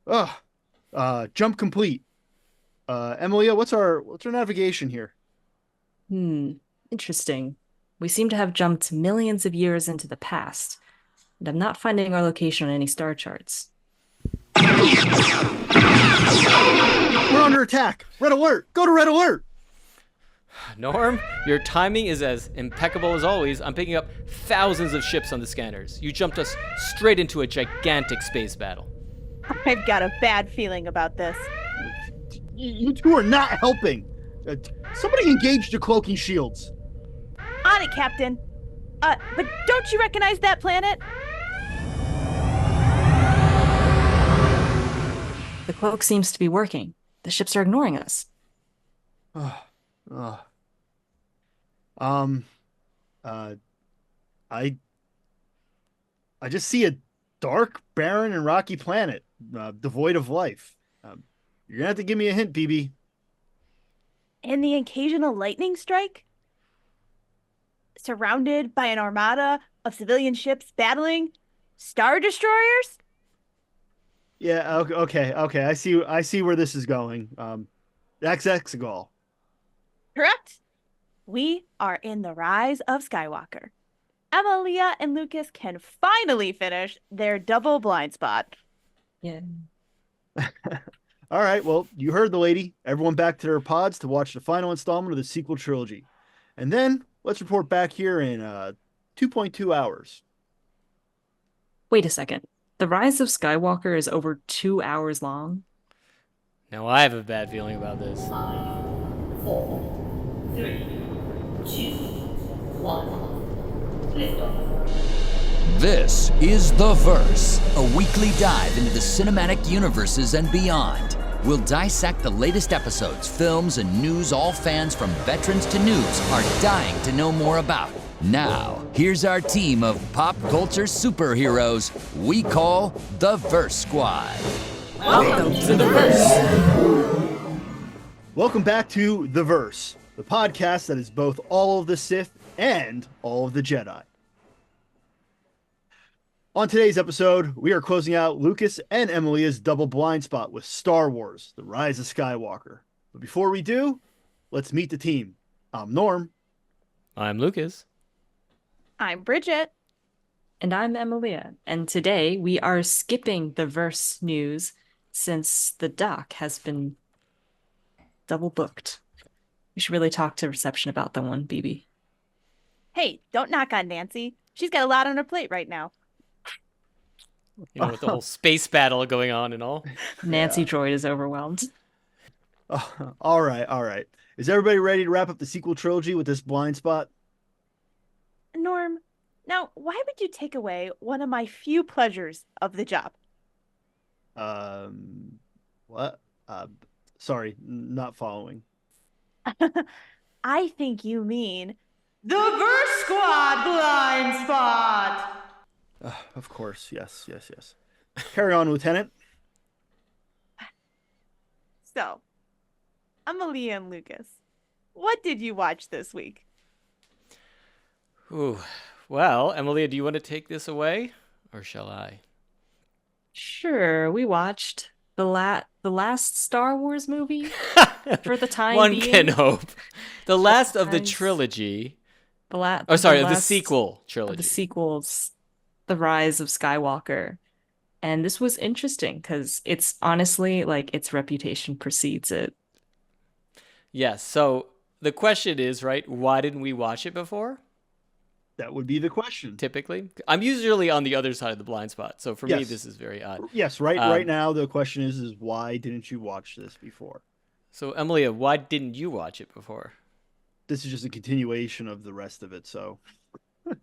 Ugh. Jump complete. Emilia, what's our navigation here? Hmm, interesting. We seem to have jumped millions of years into the past, and I'm not finding our location on any star charts. We're under attack. Red alert. Go to red alert. Norm, your timing is as impeccable as always. I'm picking up thousands of ships on the scanners. You jumped us straight into a gigantic space battle. I've got a bad feeling about this. You two are not helping. Somebody engage the cloaking shields. On it, Captain. But don't you recognize that planet? The cloak seems to be working. The ships are ignoring us. Ugh. Ugh. Um. Uh. I. I just see a dark, barren, and rocky planet, devoid of life. You're gonna have to give me a hint, BB. And the occasional lightning strike? Surrounded by an armada of civilian ships battling star destroyers? Yeah. Okay. Okay. I see where this is going. That's Exegol. Correct? We are in the Rise of Skywalker. Emilia and Lucas can finally finish their double blind spot. Yeah. All right. Well, you heard the lady. Everyone back to their pods to watch the final installment of the sequel trilogy. And then let's report back here in 2.2 hours. Wait a second. The Rise of Skywalker is over 2 hours long. Now I have a bad feeling about this. 4, 3, 2, 1. Lift off. This is The Verse, a weekly dive into the cinematic universes and beyond. We'll dissect the latest episodes, films, and news all fans from veterans to noobs are dying to know more about. Now, here's our team of pop culture superheroes we call the Verse Squad. Welcome to the Verse. Welcome back to The Verse, the podcast that is both all of the Sith and all of the Jedi. On today's episode, we are closing out Lucas and Emilia's double blind spot with Star Wars, The Rise of Skywalker. But before we do, let's meet the team. I'm Norm. I'm Lucas. I'm Bridget. And I'm Emilia. And today we are skipping the Verse news since the doc has been double booked. We should really talk to reception about that one, BB. Hey, don't knock on Nancy. She's got a lot on her plate right now. You know, with the whole space battle going on and all. Nancy Droid is overwhelmed. All right, all right. Is everybody ready to wrap up the sequel trilogy with this blind spot? Norm, now why would you take away one of my few pleasures of the job? What? Sorry, not following. I think you mean the Verse Squad blind spot. Of course, yes, yes, yes. Carry on, Lieutenant. So, Emilia and Lucas, what did you watch this week? Ooh. Well, Emilia, do you want to take this away? Or shall I? Sure, we watched the last Star Wars movie for the time One being. can hope. The last of the Rise- trilogy. The Sorry, of the last sequel of trilogy. the sequels, The Rise of Skywalker. And this was interesting because it's honestly like its reputation precedes it. Yes. So the question is, right, why didn't we watch it before? That would be the question. Typically. I'm usually on the other side of the blind spot. So for me, Yes. this is very odd. Yes, right now the question is why didn't you watch this before? So, Emilia, why didn't you watch it before? This is just a continuation of the rest of it, so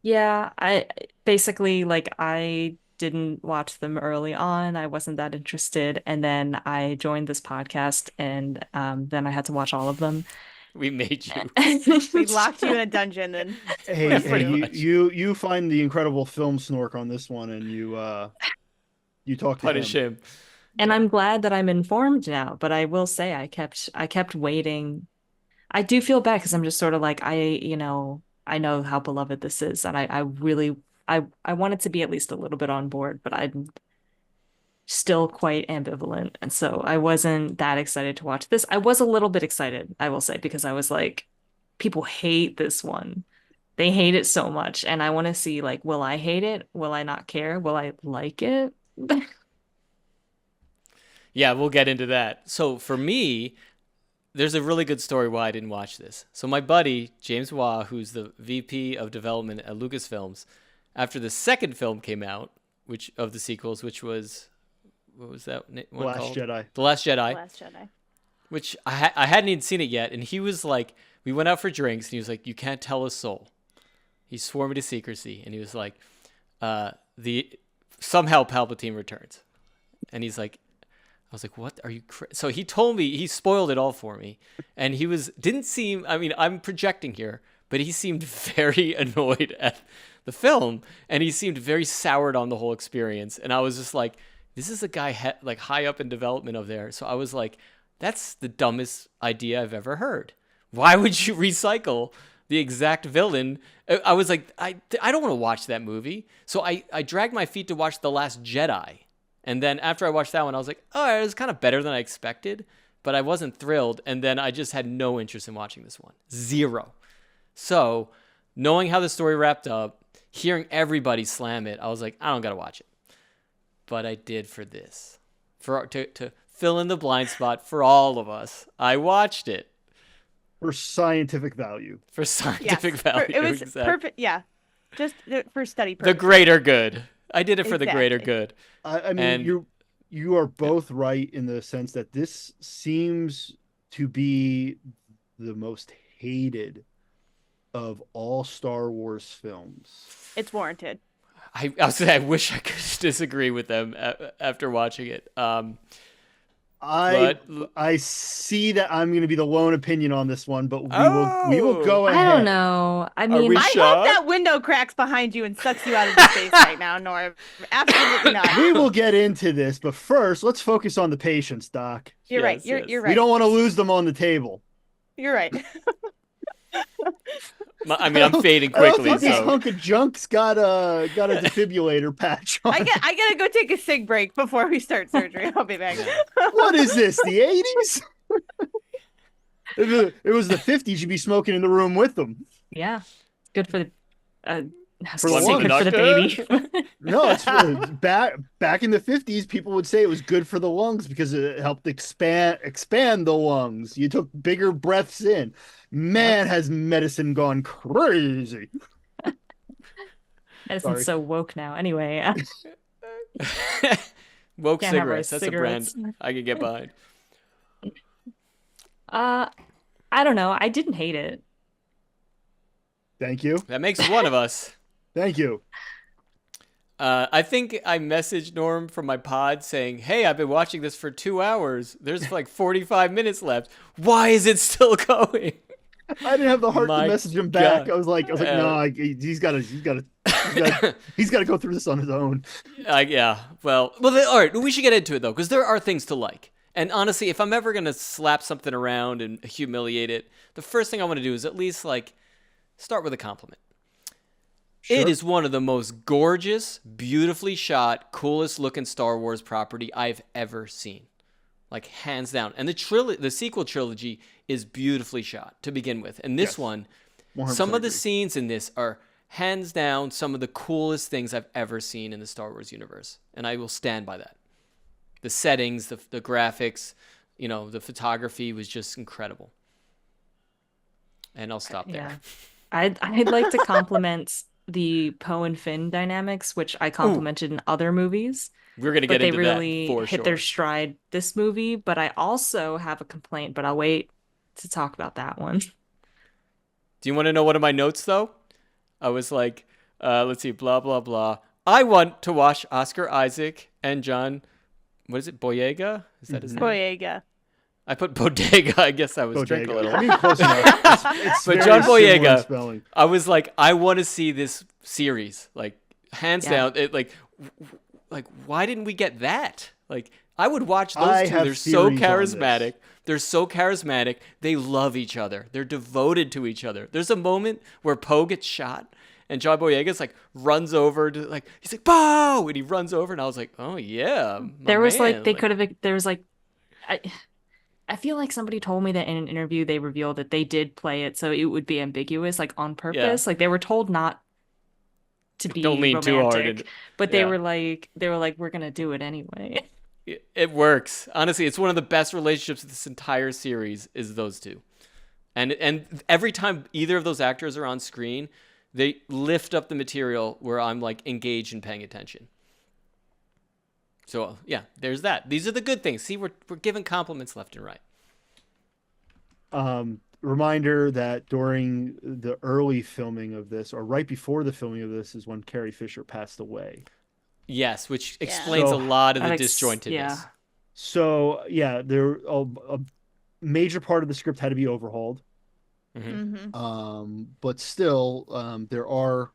Yeah, I basically like I didn't watch them early on. I wasn't that interested, and then I joined this podcast, and then I had to watch all of them. We made you. We locked you in a dungeon and hey, Pretty you, much. you find the incredible film snork on this one and you talk to Punish him. And I'm glad that I'm informed now, but I will say I kept waiting. I do feel bad because I'm just sort of like I know how beloved this is, and I really I wanted to be at least a little bit on board, but still quite ambivalent. And so I wasn't that excited to watch this. I was a little bit excited, I will say, because I was like, people hate this one. They hate it so much. And I want to see, like, will I hate it? Will I not care? Will I like it? Yeah, we'll get into that. So for me, there's a really good story why I didn't watch this. So my buddy, James Waugh, who's the VP of development at Lucasfilms, after the second film came out, which of the sequels, which was, what was that one Last called? Jedi. The Last Jedi. Last Jedi. Which I hadn't even seen it yet. And he was like, we went out for drinks, and he was like, you can't tell a soul. He swore me to secrecy. And he was like, somehow Palpatine returns. And he's like, I was like, what are you? So he told me, he spoiled it all for me. And he didn't seem, I mean, I'm projecting here, but he seemed very annoyed at the film. And he seemed very soured on the whole experience. And I was just like, this is a guy like high up in development of there. So I was like, that's the dumbest idea I've ever heard. Why would you recycle the exact villain? I was like, I don't want to watch that movie. So I dragged my feet to watch The Last Jedi. And then after I watched that one, I was like, oh, it was kind of better than I expected, but I wasn't thrilled. And then I just had no interest in watching this one. Zero. So knowing how the story wrapped up, hearing everybody slam it, I was like, I don't got to watch it. But I did for this. To fill in the blind spot for all of us. I watched it. For scientific value. For scientific value. It was exactly. perfect. Yeah. Just for study purposes. The greater good. I did it for the greater Exactly. good. I mean, And- you are both right in the sense that this seems to be the most hated of all Star Wars films. It's warranted. I wish I could disagree with them after watching it. I see that I'm going to be the lone opinion on this one, but we will go ahead. I don't know. I mean, we I sure? hope that window cracks behind you and sucks you out of the space right now, Norm. Absolutely not. We will get into this, but first, let's focus on the patients, Doc. You're right. Yes, yes. You're right. We don't want to lose them on the table. You're right. I mean, I'm fading I don't quickly. think this So hunk of junk's got a defibrillator patch on. I gotta go take a cig break before we start surgery. I'll be back. What is this? The 80s? If it was the 50s, you'd be smoking in the room with them. yeah, good for the. I was For gonna the say lungs. good for the baby. No, it's back in the 50s. People would say it was good for the lungs because it helped expand the lungs. You took bigger breaths in. Man, has medicine gone crazy. Medicine's Sorry. so woke now. Anyway, woke Can't have our cigarettes. That's a brand cigarettes. I can get behind. I don't know. I didn't hate it. Thank you. That makes one of us. Thank you. I think I messaged Norm from my pod saying, hey, I've been watching this for 2 hours. There's like 45 minutes left. Why is it still going? I didn't have the heart My to message him back. God. I was like, no, he's got to go through this on his own. Yeah. Well, all right. We should get into it, though, because there are things to like. And honestly, if I'm ever going to slap something around and humiliate it, the first thing I want to do is at least, like, start with a compliment. Sure. It is one of the most gorgeous, beautifully shot, coolest looking Star Wars property I've ever seen. Like, hands down. And the sequel trilogy is beautifully shot to begin with. And this Yes. one, 100% some of the agree. scenes in this are hands down some of the coolest things I've ever seen in the Star Wars universe. And I will stand by that. The settings, the graphics, the photography was just incredible. And I'll stop there. Yeah. I'd like to compliment the Poe and Finn dynamics, which I complimented in other movies. We're going to But get they into really that for hit sure. their stride this movie. But I also have a complaint, but I'll wait to talk about that one. Do you want to know one of my notes, though? I was like, let's see, blah, blah, blah. I want to watch Oscar Isaac and John, what is it, Boyega? Is that his name? Boyega. I put Bodega. I guess I was drinking a Bodega. little. I mean, close enough. It's But very John similar in Boyega, spelling. I was like, I want to see this series. Like, hands Yeah. down. Like, why didn't we get that? Like, I would watch those I two. have They're so theories on this. charismatic. They're so charismatic. They love each other. They're devoted to each other. There's a moment where Poe gets shot, And John Boyega's like runs over to like, he's like, "Pow!" And he runs over, and I was like, "Oh yeah." There was like they could have. There was like, I feel like somebody told me that in an interview they revealed that they did play it so it would be ambiguous, like on purpose. Like they were told not to be Don't lean romantic, too hard but they were like, we're gonna do it anyway. It works. Honestly, it's one of the best relationships of this entire series is those two. And every time either of those actors are on screen, they lift up the material where I'm like engaged and paying attention. So yeah, there's that. These are the good things. See, we're giving compliments left and right. Reminder that during the early filming of this, or right before the filming of this, is when Carrie Fisher passed away. Yes, which explains a lot of the disjointedness. Yeah. So yeah, a major part of the script had to be overhauled. But still, there are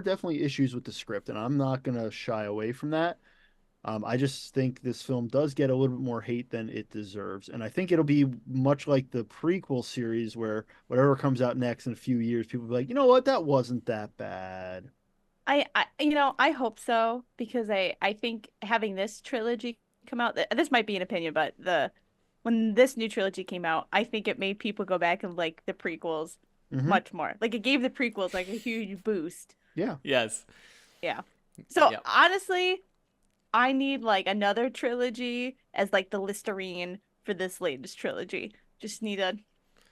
definitely issues with the script, and I'm not gonna shy away from that. I just think this film does get a little bit more hate than it deserves, and I think it'll be much like the prequel series, where whatever comes out next in a few years, people will be like, you know what, that wasn't that bad. I hope so, because I think having this trilogy come out, this might be an opinion, but when this new trilogy came out, I think it made people go back and like the prequels much more. Like it gave the prequels like a huge boost. Yeah. Yes. Yeah. So honestly, I need like another trilogy as like the Listerine for this latest trilogy. Just need to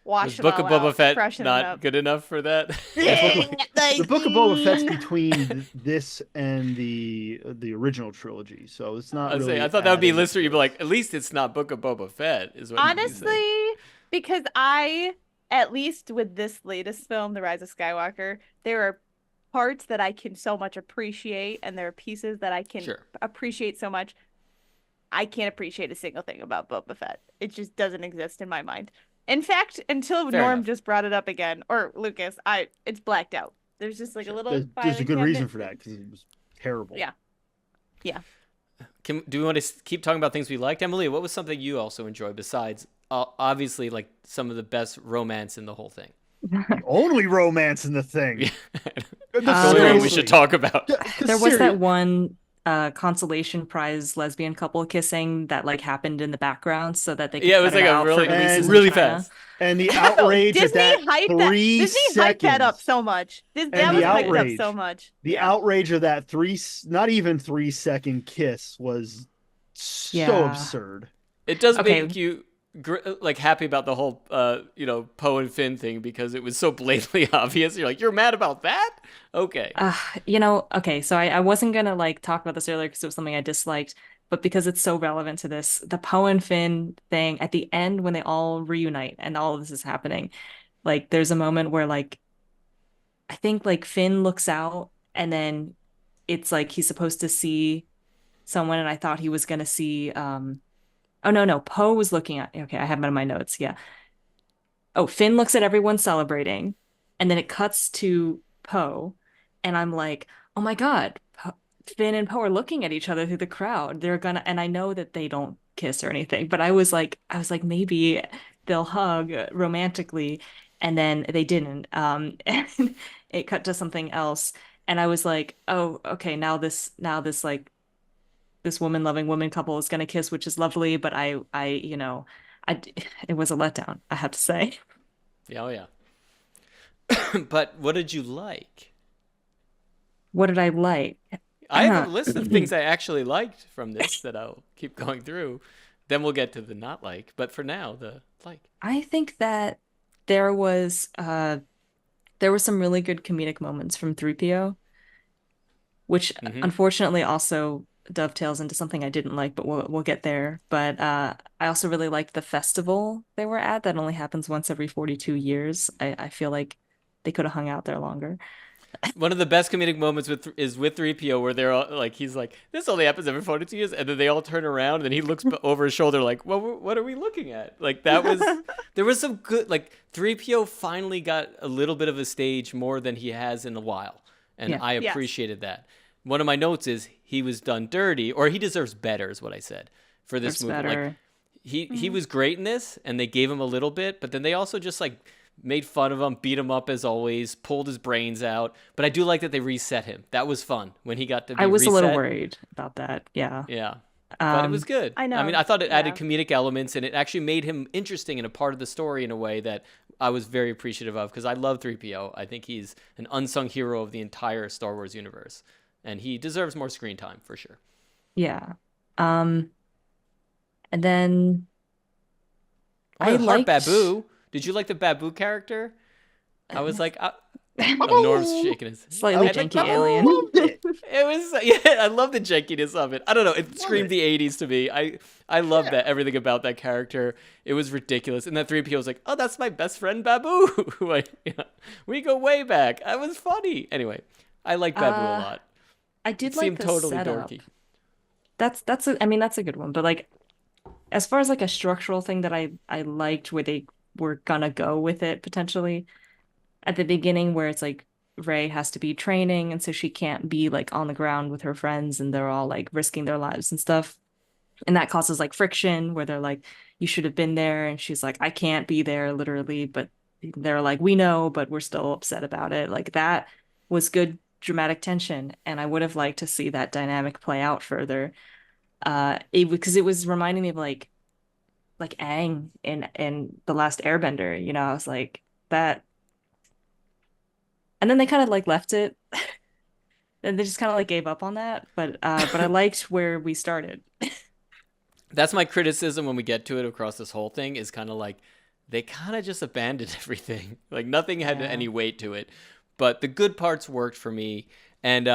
wash them Book of all Boba out, Fett freshen not them up. good enough for that? The Book of Boba Fett's between this and the original trilogy, so it's not really. I thought that would be Lister. You'd be like, at least it's not Book of Boba Fett, is what honestly, because at least with this latest film, The Rise of Skywalker, there are parts that I can so much appreciate, and there are pieces that I can appreciate so much. I can't appreciate a single thing about Boba Fett. It just doesn't exist in my mind. In fact, until Norm just brought it up again, or Lucas, it's blacked out. There's just like a little. There's a good reason for that, because it was terrible. Yeah. Do we want to keep talking about things we liked? Emilia, what was something you also enjoyed besides obviously like some of the best romance in the whole thing? The only romance in the thing. The only one we should talk about. There was that one consolation prize lesbian couple kissing that like happened in the background so that they could it was like a really fast. And the outrage Disney at that Disney hyped that up so much. That was hyped up so much. The outrage of that not even 3-second kiss was so absurd. It does make you like happy about the whole Poe and Finn thing, because it was so blatantly obvious. You're like, you're mad about that? Okay. Okay, so I wasn't gonna like talk about this earlier because it was something I disliked, but because it's so relevant to this, the Poe and Finn thing at the end when they all reunite and all of this is happening, like there's a moment where like I think like Finn looks out and then it's like he's supposed to see someone, and I thought he was gonna see oh, no. Poe was looking at... Okay, I have it in my notes. Yeah. Oh, Finn looks at everyone celebrating, and then it cuts to Poe, and I'm like, oh my God, Finn and Poe are looking at each other through the crowd. They're gonna... And I know that they don't kiss or anything, but I was like, maybe they'll hug romantically, and then they didn't. And it cut to something else, and I was like, oh, okay, now this like this woman-loving woman couple is going to kiss, which is lovely, but it was a letdown, I have to say. Yeah, oh yeah. But what did you like? What did I like? I have a list of things I actually liked from this that I'll keep going through. Then we'll get to the not like, but for now, the like. I think that there were some really good comedic moments from 3PO, which unfortunately also dovetails into something I didn't like, but we'll get there. But I also really liked the festival they were at that only happens once every 42 years. I feel like they could have hung out there longer. One of the best comedic moments is with 3PO, where they're all like, he's like, this only happens every 42 years, and then they all turn around and then he looks over his shoulder like, well, what are we looking at? Like that was there was some good, like 3PO finally got a little bit of a stage more than he has in a while, and I appreciated that. One of my notes is he was done dirty, or he deserves better, is what I said for this movie. Like he was great in this, and they gave him a little bit, but then they also just like made fun of him, beat him up as always, pulled his brains out. But I do like that they reset him. That was fun when he got to be I was reset. a little worried about that. Yeah. Yeah. But it was good. I know. I mean, I thought it added comedic elements, and it actually made him interesting and a part of the story in a way that I was very appreciative of, because I love 3PO. I think he's an unsung hero of the entire Star Wars universe, and he deserves more screen time for sure. Yeah. And then I liked Babu. Did you like the Babu character? I was like, Norm's shaking his slightly janky alien. It was, yeah, I love the jankiness of it. I don't know, it screamed the 80s to me. I love that, everything about that character. It was ridiculous. And that 3PO was like, oh, that's my best friend Babu. We go way back. It was funny. Anyway, I like Babu a lot. I did it like seemed the totally setup. dorky. That's a good one. But like, as far as like a structural thing that I liked where they were gonna go with it potentially at the beginning, where it's like Rey has to be training, and so she can't be like on the ground with her friends, and they're all like risking their lives and stuff. And that causes like friction where they're like, you should have been there. And she's like, I can't be there literally. But they're like, we know, but we're still upset about it. Like that was good dramatic tension. And I would have liked to see that dynamic play out further. Because it was reminding me of like Aang in The Last Airbender, you know, I was like that. And then they kind of like left it. And they just kind of like gave up on that. But I liked where we started. That's my criticism when we get to it across this whole thing, is kind of like they kind of just abandoned everything. Like nothing had any weight to it. But the good parts worked for me. And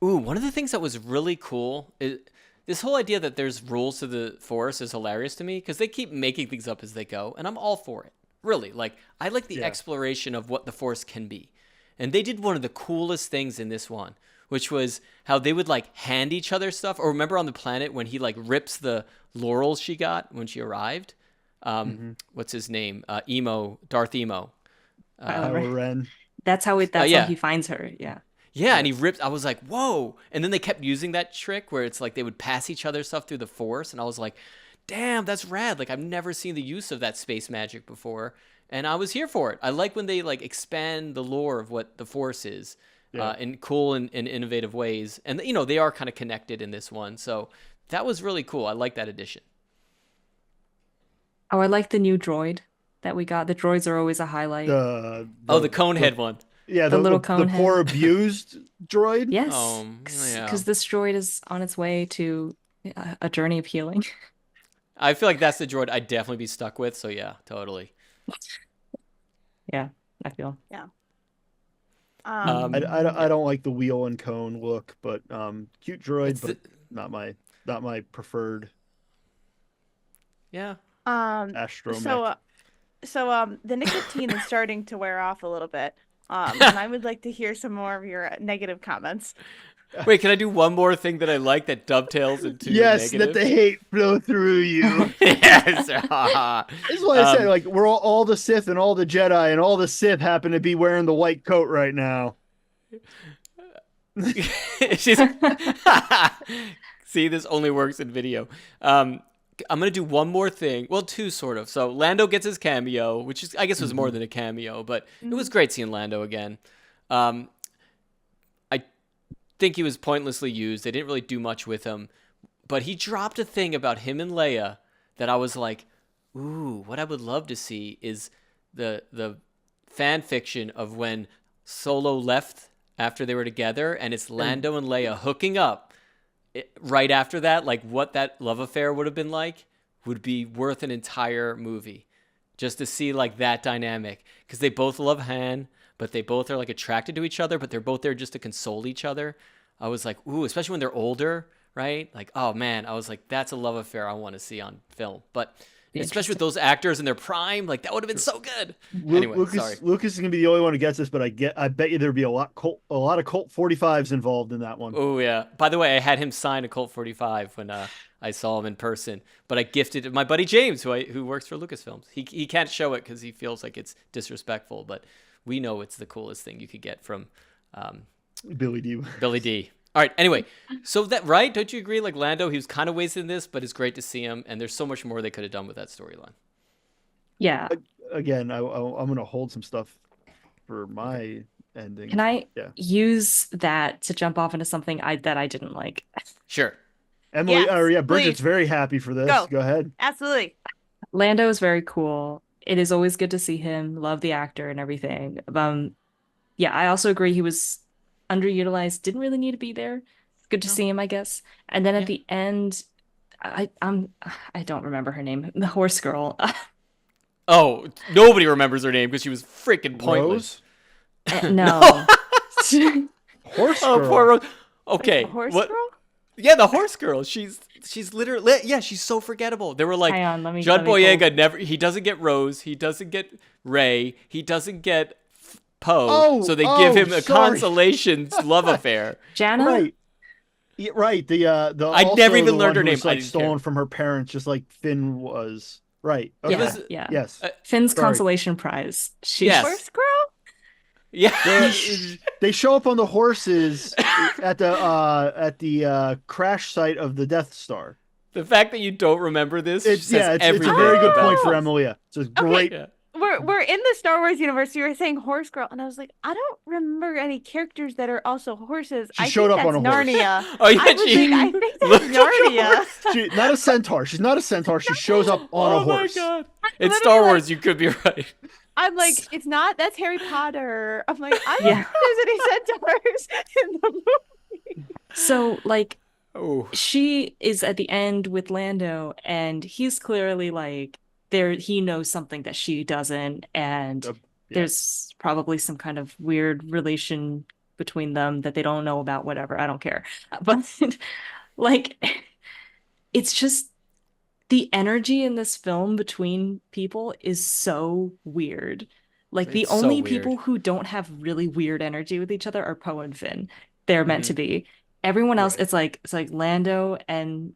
one of the things that was really cool is this whole idea that there's rules to the Force is hilarious to me, because they keep making things up as they go, and I'm all for it. Really, like I like the exploration of what the Force can be. And they did one of the coolest things in this one, which was how they would like hand each other stuff. Or remember on the planet when he like rips the laurels she got when she arrived? What's his name? Darth Emo. Ren. That's how he finds her. Yeah. Yeah, and he ripped. I was like, whoa. And then they kept using that trick where it's like they would pass each other stuff through the Force. And I was like, damn, that's rad. Like I've never seen the use of that space magic before. And I was here for it. I like when they like expand the lore of what the Force is in cool and innovative ways. And, you know, they are kind of connected in this one. So that was really cool. I like that addition. Oh, I like the new droid that we got. The droids are always a highlight. The Conehead one. Yeah, the little Conehead. The poor abused droid. Yes. Yeah. Because this droid is on its way to a journey of healing. I feel like that's the droid I'd definitely be stuck with. So yeah, totally. Yeah, I feel. Yeah. I don't like the wheel and cone look, but cute droid, but not my preferred. Yeah. Astromech. So the nicotine is starting to wear off a little bit. And I would like to hear some more of your negative comments. Wait, can I do one more thing that I like that dovetails into yes, negative? That the hate flow through you. Yes. That's why I said, like, we're all the Sith and all the Jedi, and all the Sith happen to be wearing the white coat right now. She's See, this only works in video. I'm gonna do one more thing. Well, two sort of. So Lando gets his cameo, which is, I guess, was more than a cameo, but it was great seeing Lando again. I think he was pointlessly used. They didn't really do much with him, but he dropped a thing about him and Leia that I was like, ooh, what I would love to see is the fan fiction of when Solo left after they were together, and it's Lando and Leia hooking up. Right after that, like what that love affair would have been like would be worth an entire movie, just to see like that dynamic, because they both love Han, but they both are like attracted to each other, but they're both there just to console each other. I was like, ooh, especially when they're older, right? Like, oh man, I was like, that's a love affair I want to see on film. But especially with those actors in their prime, like that would have been so good. Anyway, Lucas is gonna be the only one who gets this, but I bet you there'd be a lot of Colt 45s involved in that one. Oh yeah. By the way, I had him sign a Colt 45 when I saw him in person, but I gifted it to my buddy James, who works for Lucasfilms. He can't show it because he feels like it's disrespectful, but we know it's the coolest thing you could get from Billy D. Billy D. All right. Anyway, so that, right? Don't you agree? Like Lando, he was kind of wasted in this, but it's great to see him, and there's so much more they could have done with that storyline. Yeah. again, I'm gonna hold some stuff for my ending. Can I Yeah. use that to jump off into something that I didn't like? Sure. Emily, Yes, yeah, Bridget's please. very happy for this. Go ahead. Absolutely. Lando is very cool. It is always good to see him. Love the actor and everything. Yeah, I also agree he was underutilized. Didn't really need to be there. Good to No. see him, I guess. And then at Yeah. the end, I don't remember her name. The horse girl. Oh, nobody remembers her name because she was freaking pointless. No. Horse Oh, girl. poor Rose. Okay. The horse what? girl? Yeah, the horse girl. She's literally, yeah, she's so forgettable. They were like, Hang on, let me John pull- Boyega never, he doesn't get Rose, he doesn't get Ray, he doesn't get Poe, Oh, so they give him a sorry. consolation love affair. Jana? Right. Yeah, right. The I also never even the learned one her who was, name. I like didn't stolen care. from her parents, just like Finn was. Right. Yeah, Okay. was- yeah. Yes. Finn's Sorry. consolation prize. She's Yes. Horse girl? Yeah. They show up on the horses at the crash site of the Death Star. The fact that you don't remember this It's says it's a everything very good about point it. for Emilia. It's a great. Yeah. We're in the Star Wars universe. You were saying horse girl, and I was like, I don't remember any characters that are also horses. She I showed think up on that's a horse. Narnia. Oh, yeah, I was she like, I think that's looked like a Narnia. She, not a centaur. She's not a centaur. She shows up on a Oh my horse. god. I'm It's Star literally Wars, you could be right. I'm like, it's not. That's Harry Potter. I'm like, I don't Yeah. think there's any centaurs in the movie. so like Oh. she is at the end with Lando, and he's clearly like he knows something that she doesn't, and Yeah. there's probably some kind of weird relation between them that they don't know about, whatever. I don't care. But like it's just the energy in this film between people is so weird. Like the It's so only weird. people who don't have really weird energy with each other are Poe and Finn. They're meant to Mhm. be. Everyone else, Right. it's like Lando and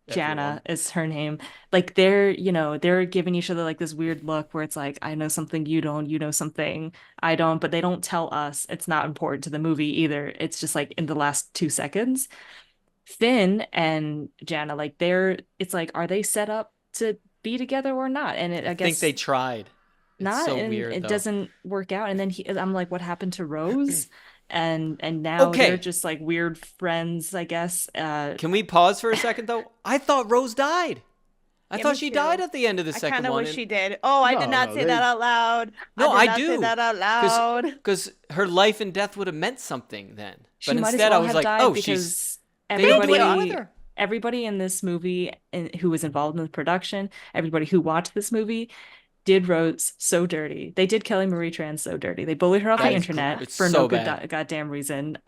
Jana Everyone. is her name. Like they're giving each other like this weird look where it's like, I know something you don't, you know something I don't, but they don't tell us. It's not important to the movie either. It's just like in the last 2 seconds. Finn and Jana, like it's like, are they set up to be together or not? And I I guess think they tried. It's not, so and weird it though. doesn't work out. And then I'm like, what happened to Rose? And now Okay. they're just like weird friends, I guess. Can we pause for a second though? I thought Rose died. I Yeah, thought me she too. died at the end of the I second kind of one. wish she did. Oh, I did not say they- that out loud. No, I I did not do. say that out loud. Because her life and death would have meant something then. She But might as instead, well I was have like, died oh, because they don't do anything everybody with her. everybody in this movie who was involved in the production, everybody who watched this movie did Rose so dirty. They did Kelly Marie Tran so dirty. They bullied her off That the is internet it's for so no good bad. goddamn reason,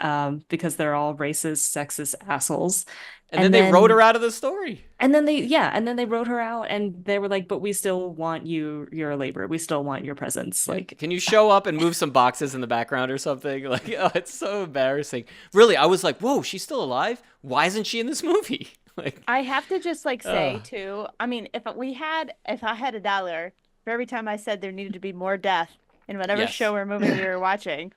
because they're all racist, sexist assholes. And then they wrote her out of the story. And then they wrote her out, and they were like, but we still want your labor. We still want your presence. Like, Can you show up and move some boxes in the background or something? Like, oh, it's so embarrassing. Really, I was like, whoa, she's still alive? Why isn't she in this movie? Like, I have to just like say Ugh. too. I mean, if I had $1 for every time I said there needed to be more death in whatever Yes. show or movie we were watching,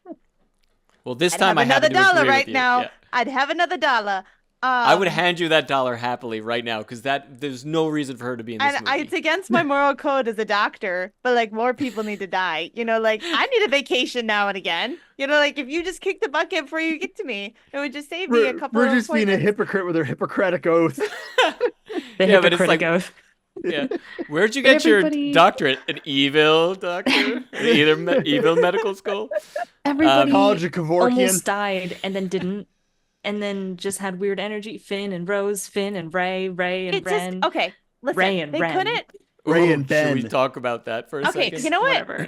well, this I'd time have I happen another to dollar agree right with you. now. Yeah. I'd have another dollar. I would hand you that $1 happily right now because there's no reason for her to be in this And movie. it's against my moral code as a doctor, but like more people need to die. You know, like I need a vacation now and again. You know, like if you just kick the bucket before you get to me, it would just save me a couple We're of just being a appointments. hypocrite with her Hippocratic oath. the Yeah, but it's hypocritic like- oath. Yeah. Where'd you But get your everybody- doctorate? An evil doctor? Evil medical school? Everybody College of Kevorkian. almost died and then didn't, and then just had weird energy. Finn and Rose, Finn and Ray and It Ren. just okay. Listen, Ray and they Ren. couldn't. Ray and Ooh, Ben. Should we talk about that for a Okay, second? you know what? Whatever.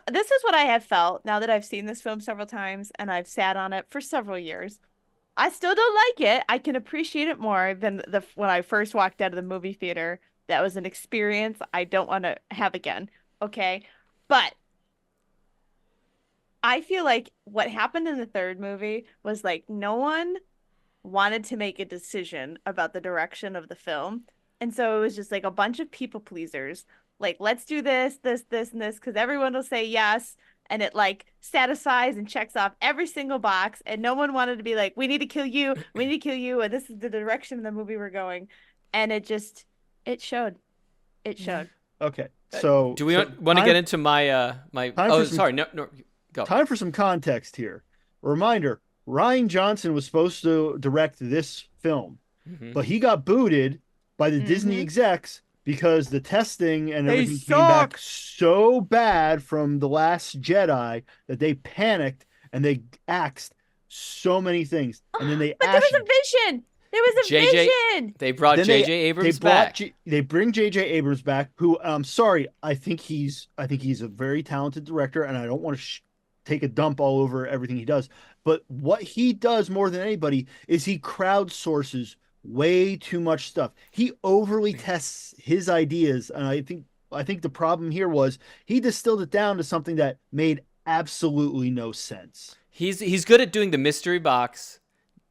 This is what I have felt now that I've seen this film several times and I've sat on it for several years. I still don't like it. I can appreciate it more than when I first walked out of the movie theater. That was an experience I don't want to have again. Okay, but I feel like what happened in the third movie was like no one wanted to make a decision about the direction of the film. And so it was just like a bunch of people pleasers. Like, let's do this, and this, because everyone will say yes. And it like satisfies and checks off every single box. And no one wanted to be like, we need to kill you, we need to kill you. And this is the direction of the movie we're going. And it showed. It showed. Okay, so do we want to time, get into my my? time Oh, for some sorry. No, go. time for some context here. Reminder: Ryan Johnson was supposed to direct this film, Hmm. but he got booted by the Disney Mhm. execs because the testing and They everything came back suck. so bad from The Last Jedi that they panicked and they axed so many things. And then they But there asked was a vision. There was a JJ, vision. they brought then JJ they Abrams brought back. they bring JJ Abrams back, who I'm sorry, I think he's a very talented director, and I don't want to take a dump all over everything he does, but what he does more than anybody is he crowdsources way too much stuff. He overly tests his ideas, and I think the problem here was he distilled it down to something that made absolutely no sense. He's good at doing the mystery box,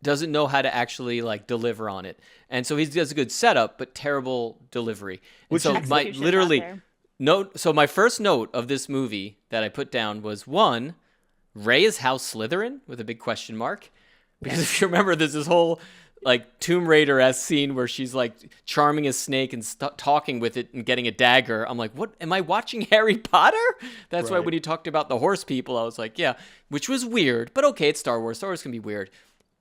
doesn't know how to actually like deliver on it, and so he does a good setup but terrible delivery. And Which so is- my Execution's literally out there. note. So my first note of this movie that I put down was one, Rey is House Slytherin with a big question mark, because if you remember, there's this whole like Tomb Raider-esque scene where she's like charming a snake and talking with it and getting a dagger. I'm like, what? Am I watching Harry Potter? That's why Right. when you talked about the horse people, I was like, yeah, which was weird, but okay, it's Star Wars. Star Wars can be weird.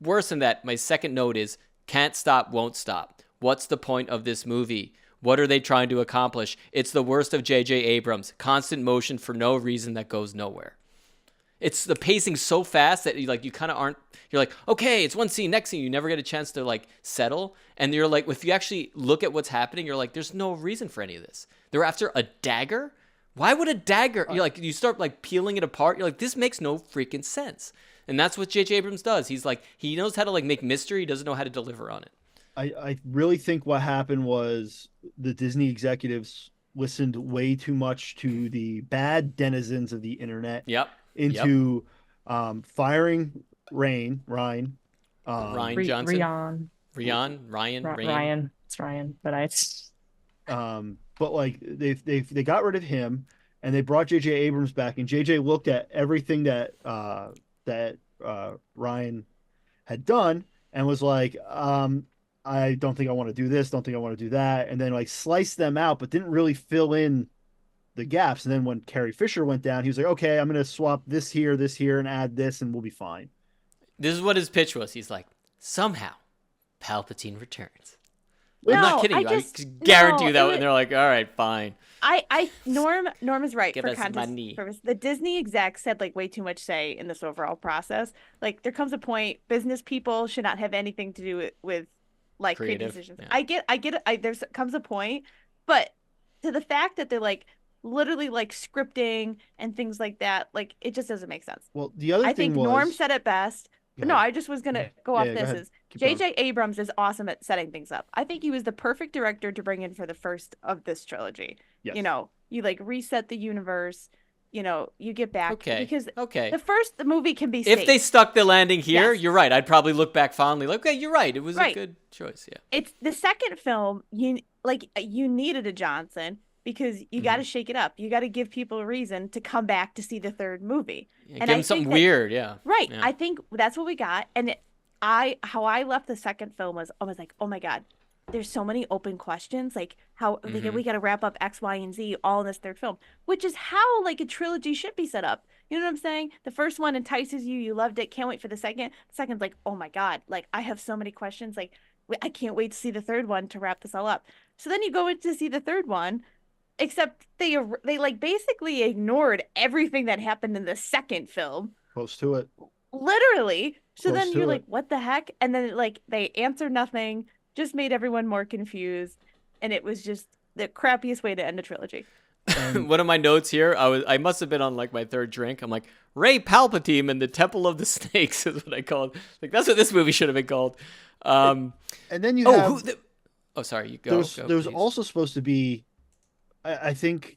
Worse than that, my second note is can't stop, won't stop. What's the point of this movie? What are they trying to accomplish? It's the worst of J.J. Abrams. Constant motion for no reason that goes nowhere. It's the pacing so fast that you kind of aren't. You're like, okay, it's one scene, next scene. You never get a chance to like settle, and you're like, if you actually look at what's happening, you're like, there's no reason for any of this. They're after a dagger. Why would a dagger? You're like, you start like peeling it apart. You're like, this makes no freaking sense. And that's what J.J. Abrams does. He's like, he knows how to like make mystery. He doesn't know how to deliver on it. I really think what happened was the Disney executives listened way too much to the bad denizens of the internet Yep. into firing Ryan, Ryan Johnson. Ryan. Ryan. It's Ryan, but but like they got rid of him and they brought JJ Abrams back, and JJ looked at everything that Ryan had done and was like, I don't think I want to do this, don't think I want to do that, and then like sliced them out, but didn't really fill in the gaps. And then when Carrie Fisher went down, he was like, okay, I'm gonna swap this here, and add this, and we'll be fine. This is what his pitch was. He's like, somehow Palpatine returns. No, I'm not kidding I you. I just- can guarantee you no, that. it And they're like, all right, fine. Norm is right Give for us context money. purpose. The Disney execs had like way too much say in this overall process. Like there comes a point business people should not have anything to do with like creative Creative, decisions. yeah. I get it. There's comes a point, but to the fact that they're like literally like scripting and things like that, like it just doesn't make sense. Well, the other I thing think was Norm said it best. Go No, ahead. I just was gonna go off Yeah, go this. ahead. Is Keep going. J.J. Abrams is awesome at setting things up. I think he was the perfect director to bring in for the first of this trilogy. Yes. You know, you like reset the universe. You know, you get back Okay. because Okay. the movie can be If safe. they stuck the landing here, Yes. you're right. I'd probably look back fondly. Like, okay, you're right. It was a Right. good choice. Yeah. It's the second film. You needed a Johnson because you got to shake it up. You got to give people a reason to come back to see the third movie. Yeah, And give I him something think that- weird. Yeah. Right. Yeah. I think that's what we got. And how I left the second film was I was like, oh my God, there's so many open questions. Like how like, we got to wrap up X, Y, and Z all in this third film, which is how like a trilogy should be set up. You know what I'm saying? The first one entices you. You loved it. Can't wait for the second. The second's like, oh my God, like I have so many questions. Like I can't wait to see the third one to wrap this all up. So then you go in to see the third one, except they like basically ignored everything that happened in the second film. Close to it. Literally. So Close then to you're it. like, what the heck? And then like they answered nothing, just made everyone more confused. And it was just the crappiest way to end a trilogy. One of my notes here, I must have been on like my third drink. I'm like, Ray Palpatine and the Temple of the Snakes is what I called. Like that's what this movie should have been called. And then you have Sorry, you go. there was please. also supposed to be, I think,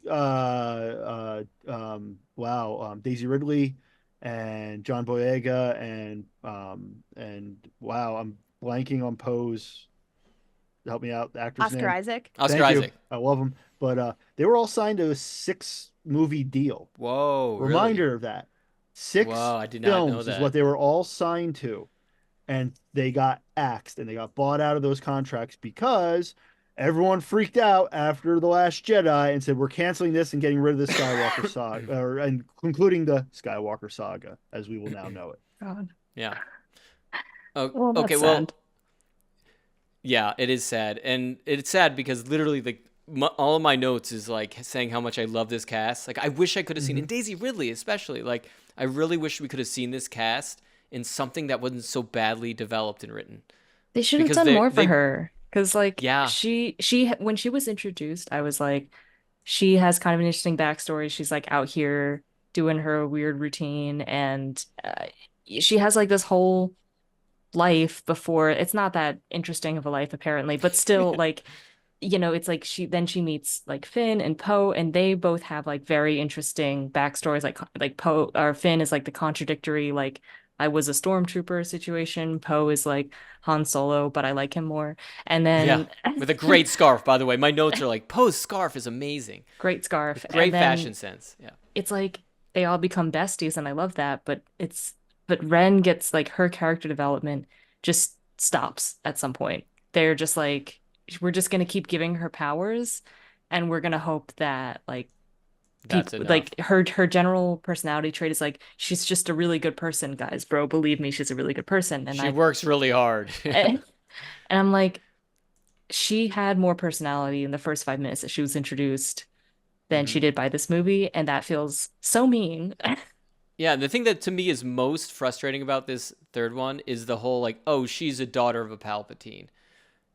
Daisy Ridley and John Boyega and wow, I'm blanking on Poe's. Help me out, the actor's Oscar name. Isaac. Oscar Thank you. Isaac. I love him, but they were all signed to a 6-movie deal. Whoa. Really? Reminder of that. 6 Wow, I did not know films is that. what they were all signed to, and they got axed and they got bought out of those contracts because Everyone freaked out after The Last Jedi and said, we're canceling this and getting rid of the Skywalker saga, and concluding the Skywalker saga as we will now know it. God. Yeah. Oh, Well, that's okay. Well, sad. yeah, it is sad, and it's sad because literally all of my notes is like saying how much I love this cast. Like I wish I could have seen, and Daisy Ridley especially. Like I really wish we could have seen this cast in something that wasn't so badly developed and written. They should have Because done more for her. Because like Yeah. she when she was introduced, I was like, she has kind of an interesting backstory. She's like out here doing her weird routine, and she has like this whole life before. It's not that interesting of a life apparently, but still like, it's like she meets like Finn and Poe, and they both have like very interesting backstories. Like Poe or Finn is like the contradictory, like I was a stormtrooper situation. Poe is like Han Solo, but I like him more. And Yeah, then with a great scarf, by the way. My notes are like, Poe's scarf is amazing. great scarf. Great And then fashion sense. Yeah. it's like they all become besties, and I love that. But Ren gets like her character development just stops at some point. They're just like, we're just gonna keep giving her powers, and we're gonna hope that like That's people enough. like her general personality trait is like she's just a really good person, guys. Bro, believe me, she's a really good person. And She works really hard. and I'm like, she had more personality in the first 5 minutes that she was introduced than she did by this movie, and that feels so mean. Yeah, the thing that to me is most frustrating about this third one is the whole like, oh, she's a daughter of a Palpatine.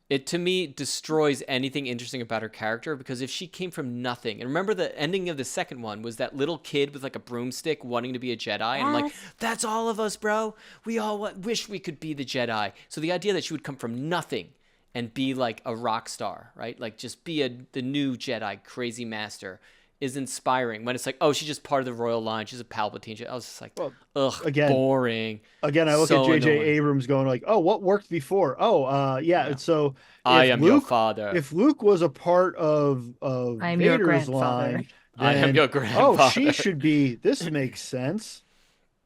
It to me destroys anything interesting about her character, because if she came from nothing, and remember the ending of the second one was that little kid with like a broomstick wanting to be a Jedi, and I'm like, that's all of us, bro. We all wish we could be the Jedi. So the idea that she would come from nothing and be like a rock star, right? Like just be the new Jedi crazy master is inspiring. When it's like, oh, she's just part of the royal line. She's a Palpatine. I was just like, ugh, again, boring. Again, I look So at J.J. annoying. Abrams going like, oh, what worked before? Oh, yeah. So I if am your Luke, father. if Luke was a part of I am your Vader's grandfather. line, I am then, your oh, grandfather. she should be. This makes sense.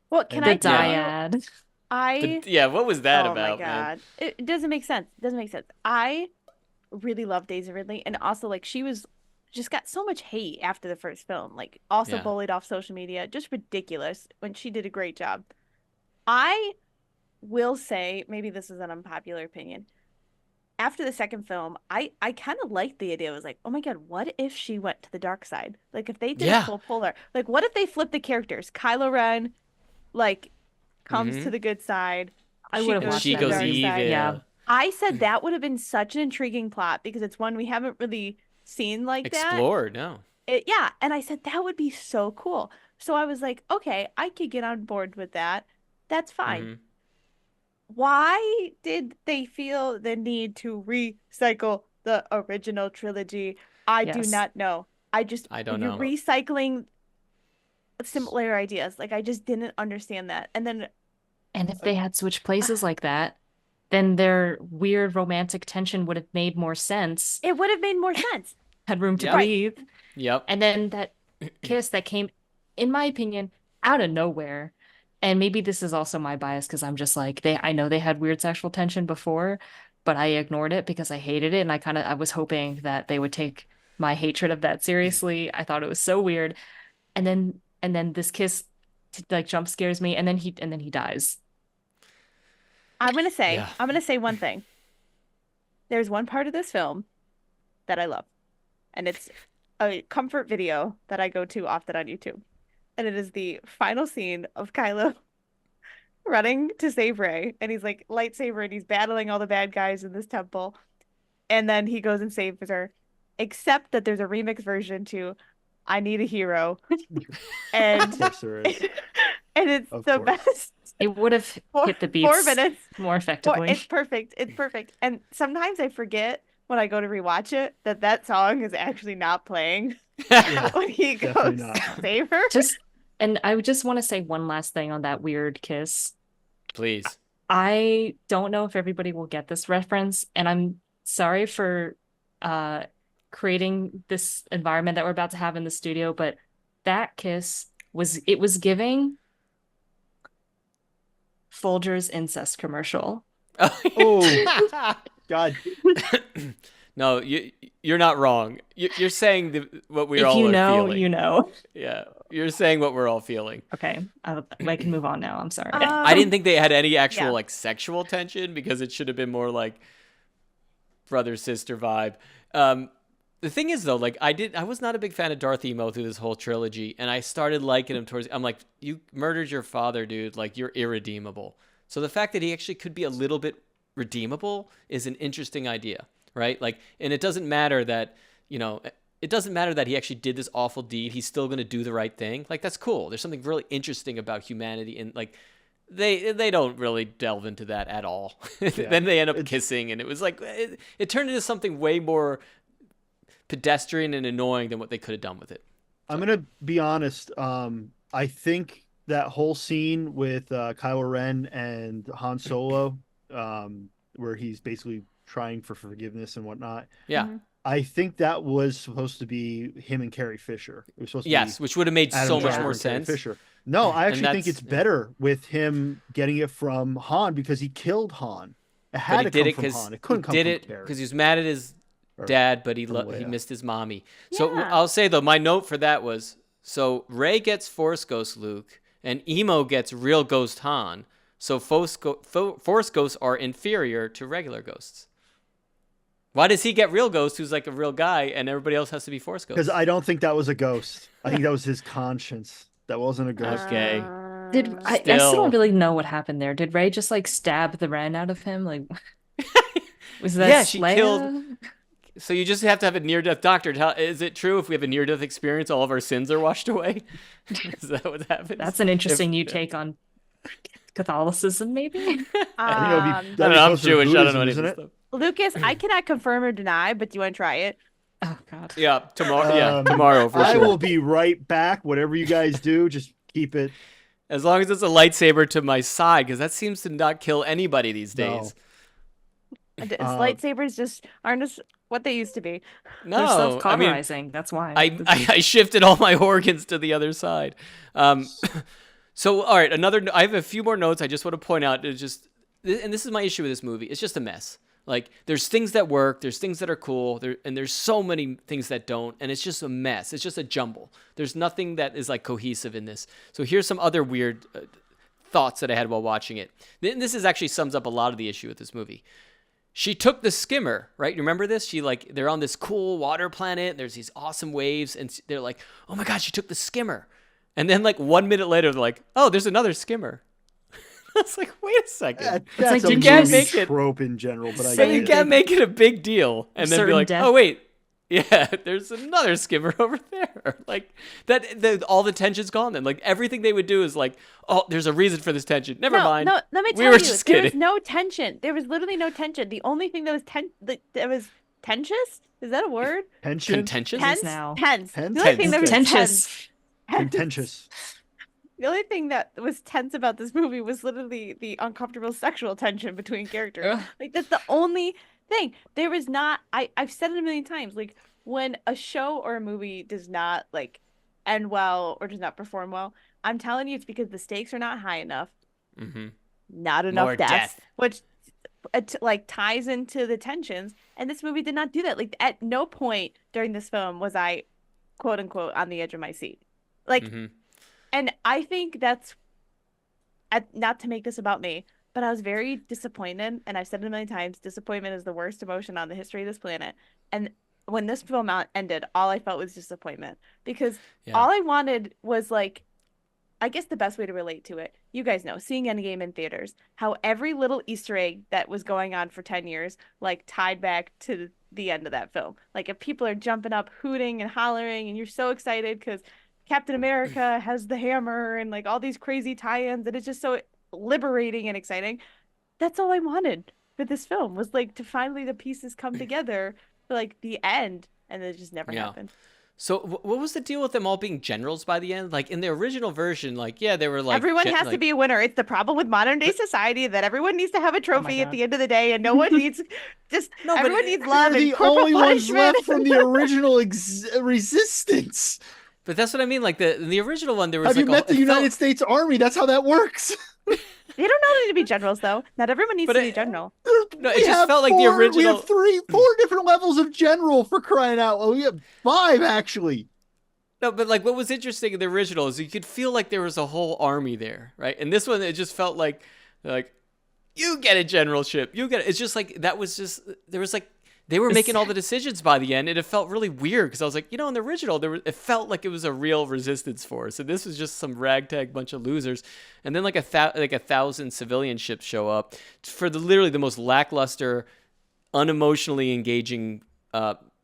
Well, can The I tell you? dyad. Yeah, what was that Oh about, my man? God. It doesn't make sense. It doesn't make sense. I really love Daisy Ridley, and also like she was just got so much hate after the first film, like also Yeah. bullied off social media, just ridiculous when she did a great job. I will say, maybe this is an unpopular opinion. After the second film, I kind of liked the idea. I was like, oh my God, what if she went to the dark side? Like if they did Yeah. a full polar, like what if they flipped the characters? Kylo Ren like comes to the good side. I would have goes watched She to the that goes dark movie. evil. side. Yeah. I said that would have been such an intriguing plot because it's one we haven't really seen like that. Explored, no. Yeah, and I said that would be so cool. So I was like, okay, I could get on board with that. That's fine. Mhm. Why did they feel the need to recycle the original trilogy? I do Yes. not know. I don't you're know. recycling similar ideas. Like I just didn't understand that. And then And if they had switched places like that, then their weird romantic tension would have made more sense. it would have made more sense. Had room to Yep. breathe. Yep. And then that kiss that came, in my opinion, out of nowhere. And maybe this is also my bias because I'm just like, I know they had weird sexual tension before, but I ignored it because I hated it. And I was hoping that they would take my hatred of that seriously. I thought it was so weird. And then this kiss like jump scares me, and then he dies. I'm gonna Yeah. say one thing. There's one part of this film that I love, and it's a comfort video that I go to often on YouTube. And it is the final scene of Kylo running to save Rey, and he's like lightsaber and he's battling all the bad guys in this temple. And then he goes and saves her. Except that there's a remix version to I Need a Hero. And Of course there is. and it's Of the course. best. It would have hit the beats 4 minutes. more effectively. It's perfect. It's perfect. And sometimes I forget when I go to rewatch it that song is actually not playing when he Definitely goes not. to save her. And I just want to say one last thing on that weird kiss. Please. I don't know if everybody will get this reference, and I'm sorry for creating this environment that we're about to have in the studio, but that kiss was giving Folger's incest commercial. Oh, God. No, you're not wrong. You're saying what we all If you are know, feeling. you know. Yeah, you're saying what we're all feeling. Okay, I can move on now. I'm sorry. I didn't think they had any actual yeah. like sexual tension because it should have been more like brother sister vibe. The thing is though, like I was not a big fan of Darth Emo through this whole trilogy, and I started liking him towards. I'm like, you murdered your father, dude. Like you're irredeemable. So the fact that he actually could be a little bit redeemable is an interesting idea, right? Like, and it doesn't matter that it doesn't matter that he actually did this awful deed. He's still going to do the right thing. Like that's cool. There's something really interesting about humanity, and like they don't really delve into that at all. Yeah. Then they end up kissing, and it was like it turned into something way more pedestrian and annoying than what they could have done with it. So. I'm gonna be honest. I think that whole scene with Kylo Ren and Han Solo, where he's basically trying for forgiveness and whatnot. Yeah. Mm-hmm. I think that was supposed to be him and Carrie Fisher. It was supposed to yes, be which would have made Adam so much Driver more and Carrie sense. Fisher. No, I actually think that's- it's better with him getting it from Han because he killed Han. It But had he to did come it from Han. because It couldn't come did from it Carrie. because he was mad at his dad, but he Leia. missed his mommy. So Yeah. I'll say though, my note for that was so Rey gets Force Ghost Luke, and Emo gets real Ghost Han. So Force Ghosts are inferior to regular ghosts. Why does he get real Ghost, who's like a real guy, and everybody else has to be Force Ghosts? Because I don't think that was a ghost. I think that was his conscience. That wasn't a ghost. Okay. I still Still- don't really know what happened there. Did Ray just like stab the Ren out of him? Like, was that Yeah, she Leia? killed- So you just have to have a near-death doctor. Is it true if we have a near-death experience, all of our sins are washed away? Is that what happens? That's an interesting new take on Catholicism, maybe. I think I don't know. I'm closer to Jewish. I don't Buddhism, know any of isn't this it? stuff. Lucas, I cannot confirm or deny, but do you want to try it? Oh God. Yeah, tomorrow. Yeah, Um, tomorrow for I sure. will be right back. Whatever you guys do, just keep it. As long as it's a lightsaber to my side, because that seems to not kill anybody these No. days. Lightsabers just aren't as what they used to be. They're No, I mean, self-cauterizing. That's why. I shifted all my organs to the other side. So, all right, I have a few more notes I just want to point out. It's just, and this is my issue with this movie. It's just a mess. Like, there's things that work, there's things that are cool, and there's so many things that don't, and it's just a mess. It's just a jumble. There's nothing that is, like, cohesive in this. So here's some other weird thoughts that I had while watching it. This is actually sums up a lot of the issue with this movie. She took the skimmer, right? You remember this? They're on this cool water planet. There's these awesome waves, and they're like, "Oh my God, she took the skimmer!" And then, like 1 minute later, they're like, "Oh, there's another skimmer." It's like, wait a second. That's like a you can't movie make it- trope in general, but I So get you it. can't make it a big deal, and then be Certain like, death. "Oh wait, yeah, there's another skimmer over there." Like that, all the tension's gone. Then, like everything they would do is like, "Oh, there's a reason for this tension." Never mind. No, let me tell We were you, just there was kidding. no tension. There was literally no tension. The only thing that was that was tensious. Is that a word? Tension, Contentious. Tense. now. Tense. Tense? The only thing that was Contentious. contentious. The only thing that was tense about this movie was literally the uncomfortable sexual tension between characters. Ugh. Like that's the only thing. There was not. I've said it a million times. Like when a show or a movie does not like end well or does not perform well, I'm telling you, it's because the stakes are not high enough. Mm-hmm. Not enough More death, death. which like ties into the tensions. And this movie did not do that. Like at no point during this film was I, quote unquote, on the edge of my seat. Like. Mm-hmm. And I think that's not to make this about me, but I was very disappointed. And I've said it a million times, disappointment is the worst emotion on the history of this planet. And when this film ended, all I felt was disappointment because all I wanted was like, I guess the best way to relate to it, you guys know, seeing Endgame in theaters, how every little Easter egg that was going on for 10 years, like tied back to the end of that film. Like if people are jumping up, hooting and hollering, and you're so excited because Captain America has the hammer and like all these crazy tie-ins, and it's just so liberating and exciting. That's all I wanted for this film was like to finally the pieces come together for like the end, and it just never happened. So what was the deal with them all being generals by the end? Like in the original version, like yeah, they were like everyone has to be a winner. It's the problem with modern day society that everyone needs to have a trophy at the end of the day, and no one needs everyone needs love They're and the corporal only ones punishment. left from the original resistance. But that's what I mean. Like in the original one, there was Have like you met the it United felt- States Army? That's how that works. They don't all need to be generals, though. Not everyone needs But to be a general. They're No, it just felt like the original. We have 4 different levels of general, for crying out loud. We have 5 actually. No, but like what was interesting in the original is you could feel like there was a whole army there, right? And this one, it just felt like you get a generalship, you get it. It's just like that was just there was like they were making all the decisions by the end, and it felt really weird because I was like, in the original, it felt like it was a real resistance force, and this was just some ragtag bunch of losers. And then like a 1,000 civilian ships show up for literally the most lackluster, unemotionally engaging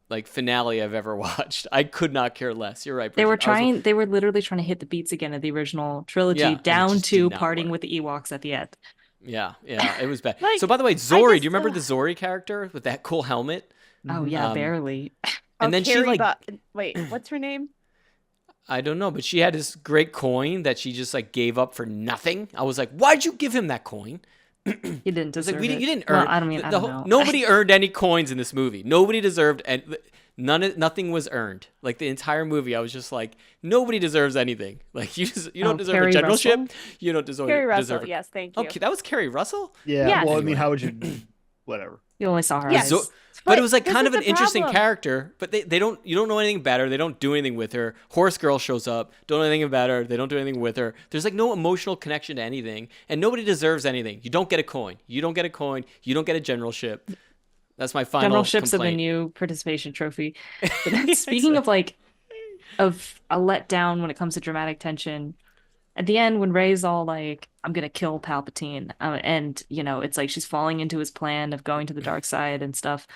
like finale I've ever watched. I could not care less. You're right, Bridget. They were literally trying to hit the beats again of the original trilogy, down to parting with the Ewoks at the end. Yeah, it was bad. So by the way, Zori, do you remember the Zori character with that cool helmet? Oh yeah, barely. And then she wait, what's her name? I don't know, but she had this great coin that she just like gave up for nothing. I was like, why'd you give him that coin? You didn't deserve it. You didn't earn. Well, I don't know. Nobody earned any coins in this movie. Nobody deserved, and nothing was earned. Like the entire movie, I was just like, nobody deserves anything. Like you don't deserve a generalship. Russell? You don't deserve. Carrie Russell. Yes, thank you. Okay, that was Carrie Russell. Yeah. Yes. Well, I mean, how would you? Whatever. You only saw her. Yes. But it was like kind of an the interesting problem. character, but you don't know anything about her. They don't do anything with her. Horse Girl shows up, don't know anything about her. They don't do anything with her. There's like no emotional connection to anything, and nobody deserves anything. You don't get a coin. You don't get a coin. You don't get a generalship. That's my final Generalships complaint. of a new participation trophy. But then, speaking of of a letdown when it comes to dramatic tension, at the end when Rey's all like, I'm gonna kill Palpatine, and it's like she's falling into his plan of going to the dark side and stuff.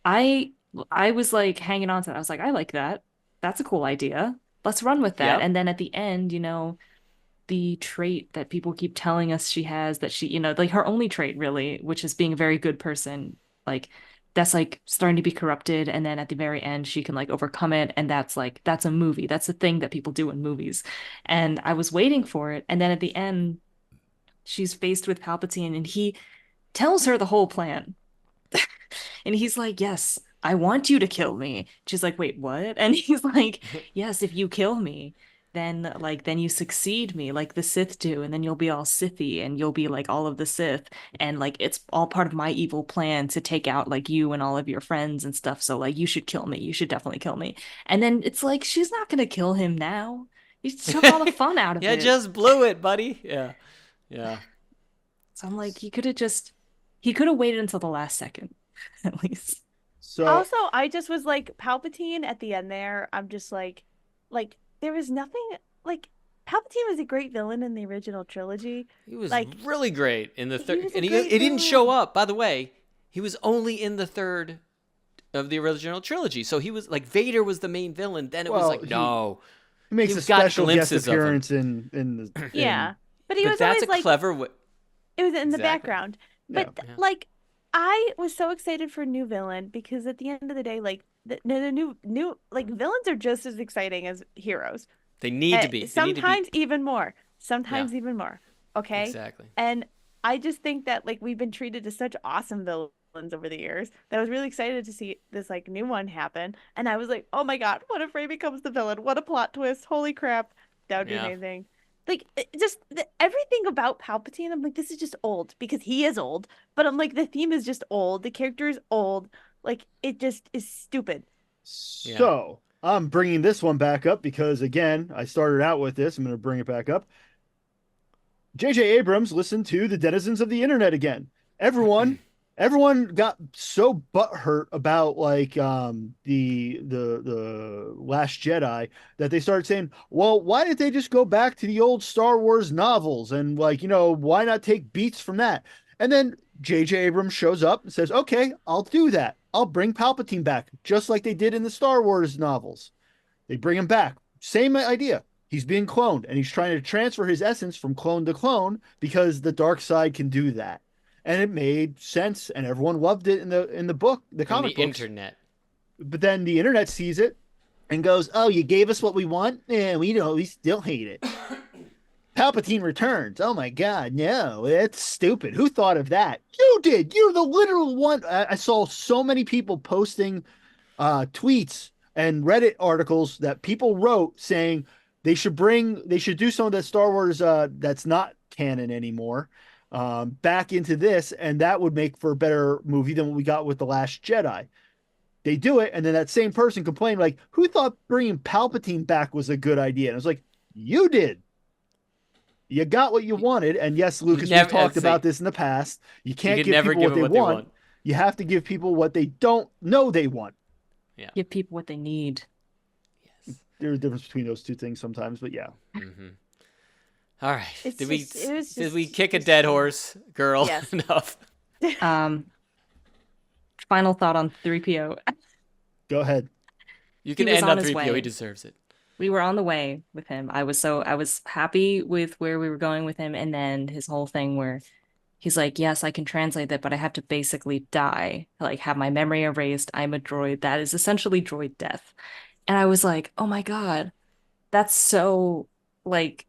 I was like hanging on to that. I was like, I like that. That's a cool idea. Let's run with that. Yep. And then at the end, the trait that people keep telling us she has, that she, like her only trait really, which is being a very good person, like that's like starting to be corrupted. And then at the very end, she can like overcome it. And that's a movie. That's a thing that people do in movies. And I was waiting for it. And then at the end, she's faced with Palpatine and he tells her the whole plan. And he's like, yes, I want you to kill me. She's like, wait, what? And he's like, yes, if you kill me, then you succeed me like the Sith do, and then you'll be all Sithy and you'll be like all of the Sith, and like it's all part of my evil plan to take out like you and all of your friends and stuff. So like you should kill me. You should definitely kill me. And then it's like she's not gonna kill him now. You took all the fun out of it. Yeah, just blew it, buddy. Yeah. So I'm like, he could have waited until the last second. At least. So Also, I just was like Palpatine at the end there. I'm just like there was nothing like Palpatine was a great villain in the original trilogy. He was like really great in the third, and he great didn't villain. show up. By the way, he was only in the third of the original trilogy. So he was like Vader was the main villain. Then it was like no, he makes a got special guest glimpses of him. appearance in the yeah, but he was that's always a like clever. it was in the Exactly. background. But Yeah. like I was so excited for a new villain because at the end of the day, like the new like villains are just as exciting as heroes. They need to be. They Sometimes need to even more. Sometimes even more. Okay. Exactly. And I just think that like we've been treated as such awesome villains over the years that I was really excited to see this like new one happen. And I was like, oh my God, what if Rey becomes the villain? What a plot twist. Holy crap. That would be amazing. Like everything about Palpatine, I'm like, this is just old because he is old. But I'm like, the theme is just old. The character is old. Like it just is stupid. So I'm bringing this one back up because again, I started out with this. I'm going to bring it back up. J.J. Abrams listened to the denizens of the internet again. Everyone got so butthurt about like the Last Jedi that they started saying, well, why didn't they just go back to the old Star Wars novels and like, why not take beats from that? And then J.J. Abrams shows up and says, okay, I'll do that. I'll bring Palpatine back just like they did in the Star Wars novels. They bring him back. Same idea. He's being cloned and he's trying to transfer his essence from clone to clone because the dark side can do that. And it made sense, and everyone loved it in the book, the comic books. Internet. But then the internet sees it and goes, "Oh, you gave us what we want, and we still hate it." Palpatine returns. Oh my God, no, that's stupid. Who thought of that? You did. You're the literal one. I saw so many people posting tweets and Reddit articles that people wrote saying they should do some of the Star Wars that's not canon anymore. back into this, and that would make for a better movie than what we got with The Last Jedi. They do it, and then that same person complained, like, who thought bringing Palpatine back was a good idea? And I was like, you did. You got what you wanted. And yes, Lucas, we've talked about this in the past. You can't give people what they want. You have to give people what they don't know they want. Yeah. Give people what they need. Yes. There's a difference between those two things sometimes, but yeah. Mm-hmm. All right. Did It's we kick a dead horse, girl? Yes. Enough. Final thought on 3PO. Go ahead. You can end on 3PO. He deserves it. We were on the way with him. I was happy with where we were going with him, and then his whole thing where he's like, yes, I can translate that, but I have to basically die, like have my memory erased. I'm a droid. That is essentially droid death. And I was like, oh my God, that's so, like,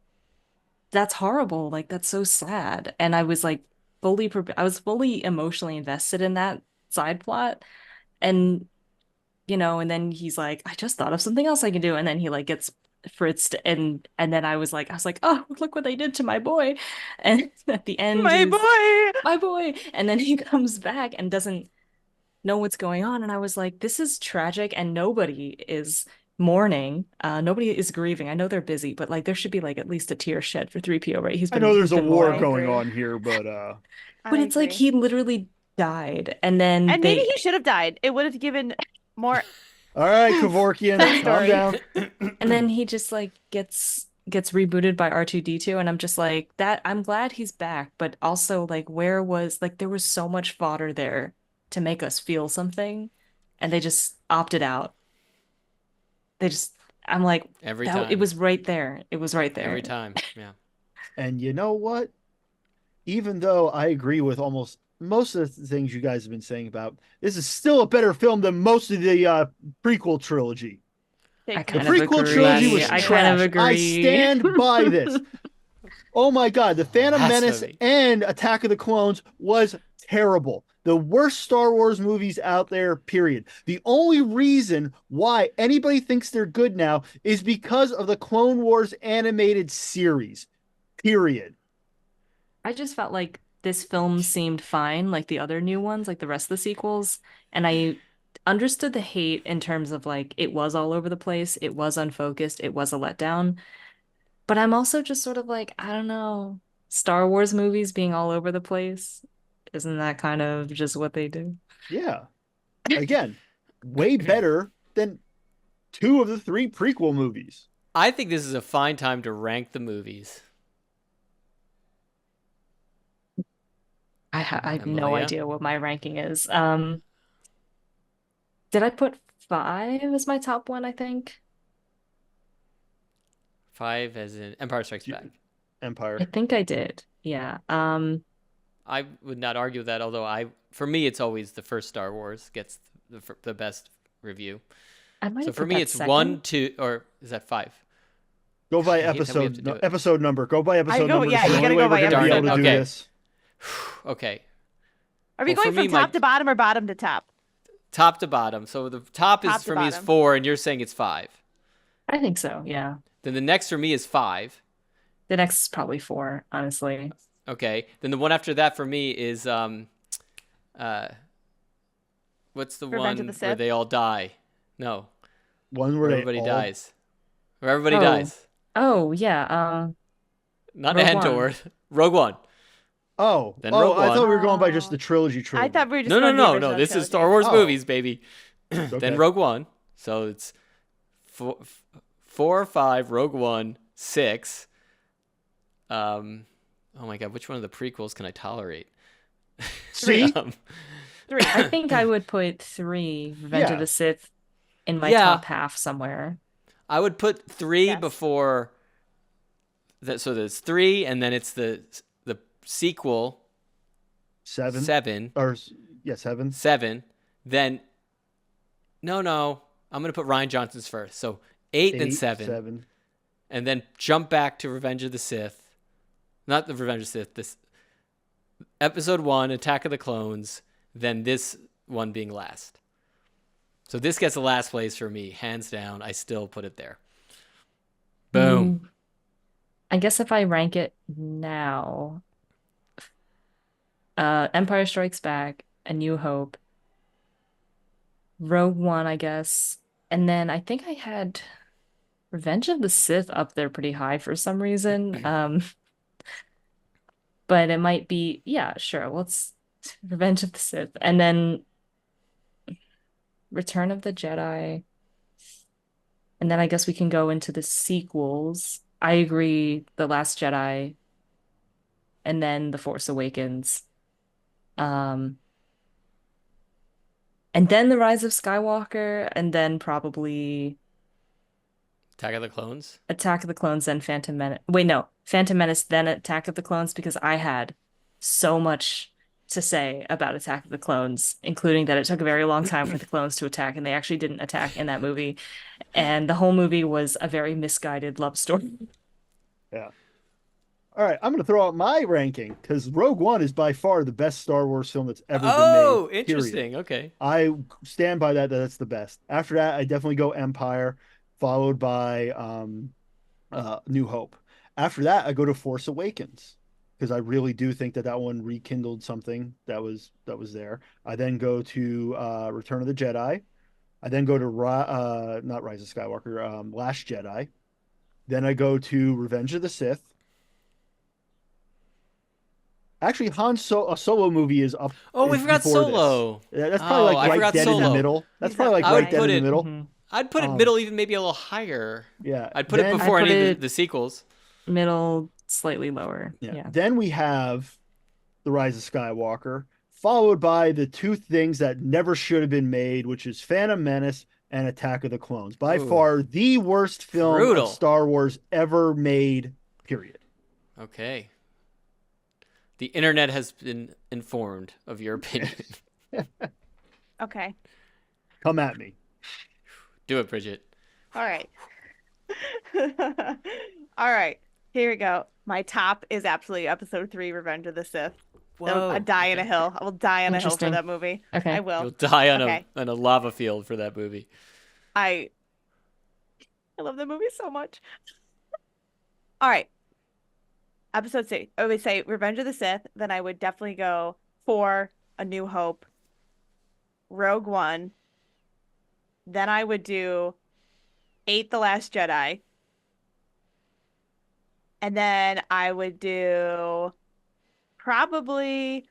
that's horrible. Like, that's so sad. And I was like I was fully emotionally invested in that side plot. And and then he's like, I just thought of something else I can do. And then he like gets fritzed, and then I was like, oh, look what they did to my boy. And at the end, my boy. And then he comes back and doesn't know what's going on. And I was like, this is tragic, and nobody is mourning. Nobody is grieving. I know they're busy, but like there should be like at least a tear shed for 3PO, right? I know there's a war going on here, but it's like he literally died, and maybe he should have died. It would have given more. All right, Kevorkian, calm down. And then he just like gets rebooted by R2-D2, and I'm just like, that I'm glad he's back, but also like there was so much fodder there to make us feel something, and they just opted out. I'm like, every time. It was right there. It was right there. Every time. Yeah. And you know what? Even though I agree with almost most of the things you guys have been saying about, this is still a better film than most of the prequel trilogy. The prequel trilogy was trash. I kind of agree. I stand by this. Oh my God, The Phantom Menace and Attack of the Clones was terrible. The worst Star Wars movies out there, period. The only reason why anybody thinks they're good now is because of the Clone Wars animated series, period. I just felt like this film seemed fine, like the other new ones, like the rest of the sequels. And I understood the hate in terms of like, it was all over the place. It was unfocused. It was a letdown. But I'm also just sort of like, I don't know, Star Wars movies being all over the place. Isn't that kind of just what they do? Yeah. Again, way better than 2 of the 3 prequel movies. I think this is a fine time to rank the movies. I have no idea what my ranking is. Did I put 5 as my top one, I think? 5 as in Empire Strikes Back. Empire. I think I did. Yeah. I would not argue with that, although for me, it's always the first Star Wars gets the best review. So for me, it's second. 1, 2, or is that 5? Go by episode number. Go by episode number. Yeah, you gotta go by episode number. Okay. Okay. Are we going from top to bottom or bottom to top? Top to bottom. So the top is for me is 4, and you're saying it's 5. I think so. Yeah. Then the next for me is 5. The next is probably 4, honestly. Okay. Then the one after that for me is what's the Revenge one of the where Sith? they all die? No. One where everybody dies. Where everybody dies. Oh yeah. Not Andor. Rogue One. Oh. Then Rogue One. I thought we were going by just the trilogy. I thought we were just No. This is Star Wars movies, baby. Okay. Then Rogue One. So it's 4 or 5. Rogue One. 6. Oh my God, which one of the prequels can I tolerate? See? 3. I think I would put 3, Revenge of the Sith, in my top half somewhere. I would put 3 before that. So there's 3, and then it's the sequel. 7. 7. Or 7. 7. Then no. I'm gonna put Rian Johnson's first. So 8 then 7. And then jump back to Revenge of the Sith. Not the Revenge of the Sith. This episode 1, Attack of the Clones. Then this one being last. So this gets the last place for me, hands down. I still put it there. Boom. I guess if I rank it now, Empire Strikes Back, A New Hope, Rogue One, I guess. And then I think I had Revenge of the Sith up there pretty high for some reason. But it might be, yeah, sure. Let's Revenge of the Sith. And then Return of the Jedi. And then I guess we can go into the sequels. I agree, The Last Jedi, and then The Force Awakens. And then The Rise of Skywalker, and then probably Attack of the Clones. Attack of the Clones, then Phantom Menace. Wait, no, Phantom Menace, then Attack of the Clones, because I had so much to say about Attack of the Clones, including that it took a very long time for the clones to attack, and they actually didn't attack in that movie. And the whole movie was a very misguided love story. Yeah. All right, I'm going to throw out my ranking because Rogue One is by far the best Star Wars film that's ever been made. Oh, interesting. Okay. I stand by that. That's the best. After that, I definitely go Empire, followed by New Hope. After that, I go to Force Awakens because I really do think that one rekindled something that was there. I then go to Return of the Jedi. I then go to not Rise of Skywalker, Last Jedi. Then I go to Revenge of the Sith. Actually, a Solo movie is up. Oh, we forgot Solo. That's probably right dead in the middle. That's probably right dead in the middle. Mm-hmm. I'd put it middle, even maybe a little higher. Yeah. I'd put it before any of the sequels. Middle, slightly lower. Yeah. Then we have The Rise of Skywalker, followed by the two things that never should have been made, which is Phantom Menace and Attack of the Clones. By far the worst film of Star Wars ever made, period. Okay. The internet has been informed of your opinion. Okay. Come at me. Do it, Bridget. All right. All right. Here we go. My top is absolutely Episode 3, Revenge of the Sith. Whoa. I die on a hill. I will die on a hill for that movie. Okay. I will. You'll die on a lava field for that movie. I love that movie so much. All right. Episode 6. I would say Revenge of the Sith. Then I would definitely go 4, A New Hope, Rogue One. Then I would do 8, The Last Jedi. And then I would do probably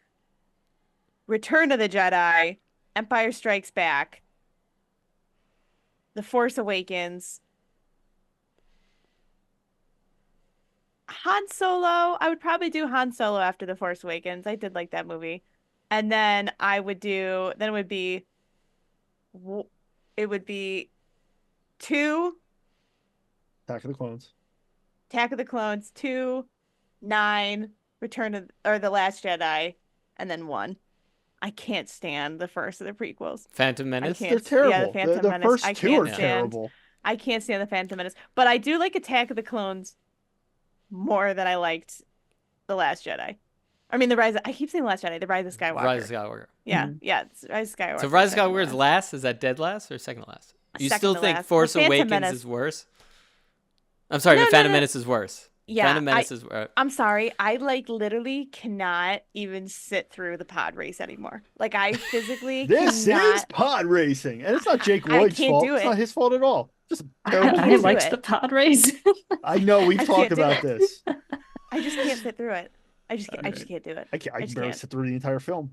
Return of the Jedi, Empire Strikes Back, The Force Awakens, Han Solo. I would probably do Han Solo after The Force Awakens. I did like that movie. And then it would be 2 Attack of the Clones. Attack of the Clones, 2, 9, The Last Jedi, and then 1. I can't stand the first of the prequels. Phantom Menace? They're terrible. Yeah, the Phantom Menace. First two are terrible. I can't stand the Phantom Menace. But I do like Attack of the Clones more than I liked The Last Jedi. I mean, I keep saying The Last Jedi, The Rise of Skywalker. Rise of Skywalker. Yeah, yeah, it's Rise of Skywalker. So Rise of Skywalker is last? Is that dead last or second to last? You still think Force Awakens is worse? I'm sorry, but Phantom Menace is worse. Yeah, Phantom Menace is I'm sorry. I literally cannot even sit through the pod race anymore. Like I physically This is pod racing. And it's not Jake Lloyd's fault. It's not his fault at all. Just I liked the pod race. I know we've talked about this. I just can't sit through it. I just can't do it. I can barely sit through the entire film.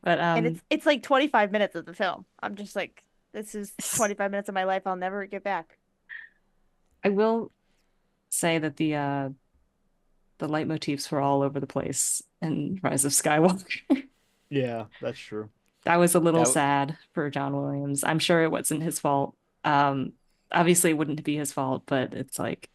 But and it's like 25 minutes of the film. I'm just like, this is 25 minutes of my life I'll never get back. I will say that the leitmotifs were all over the place in Rise of Skywalker. Yeah, that's true. That was a little sad for John Williams. I'm sure it wasn't his fault. Obviously it wouldn't be his fault, but it's like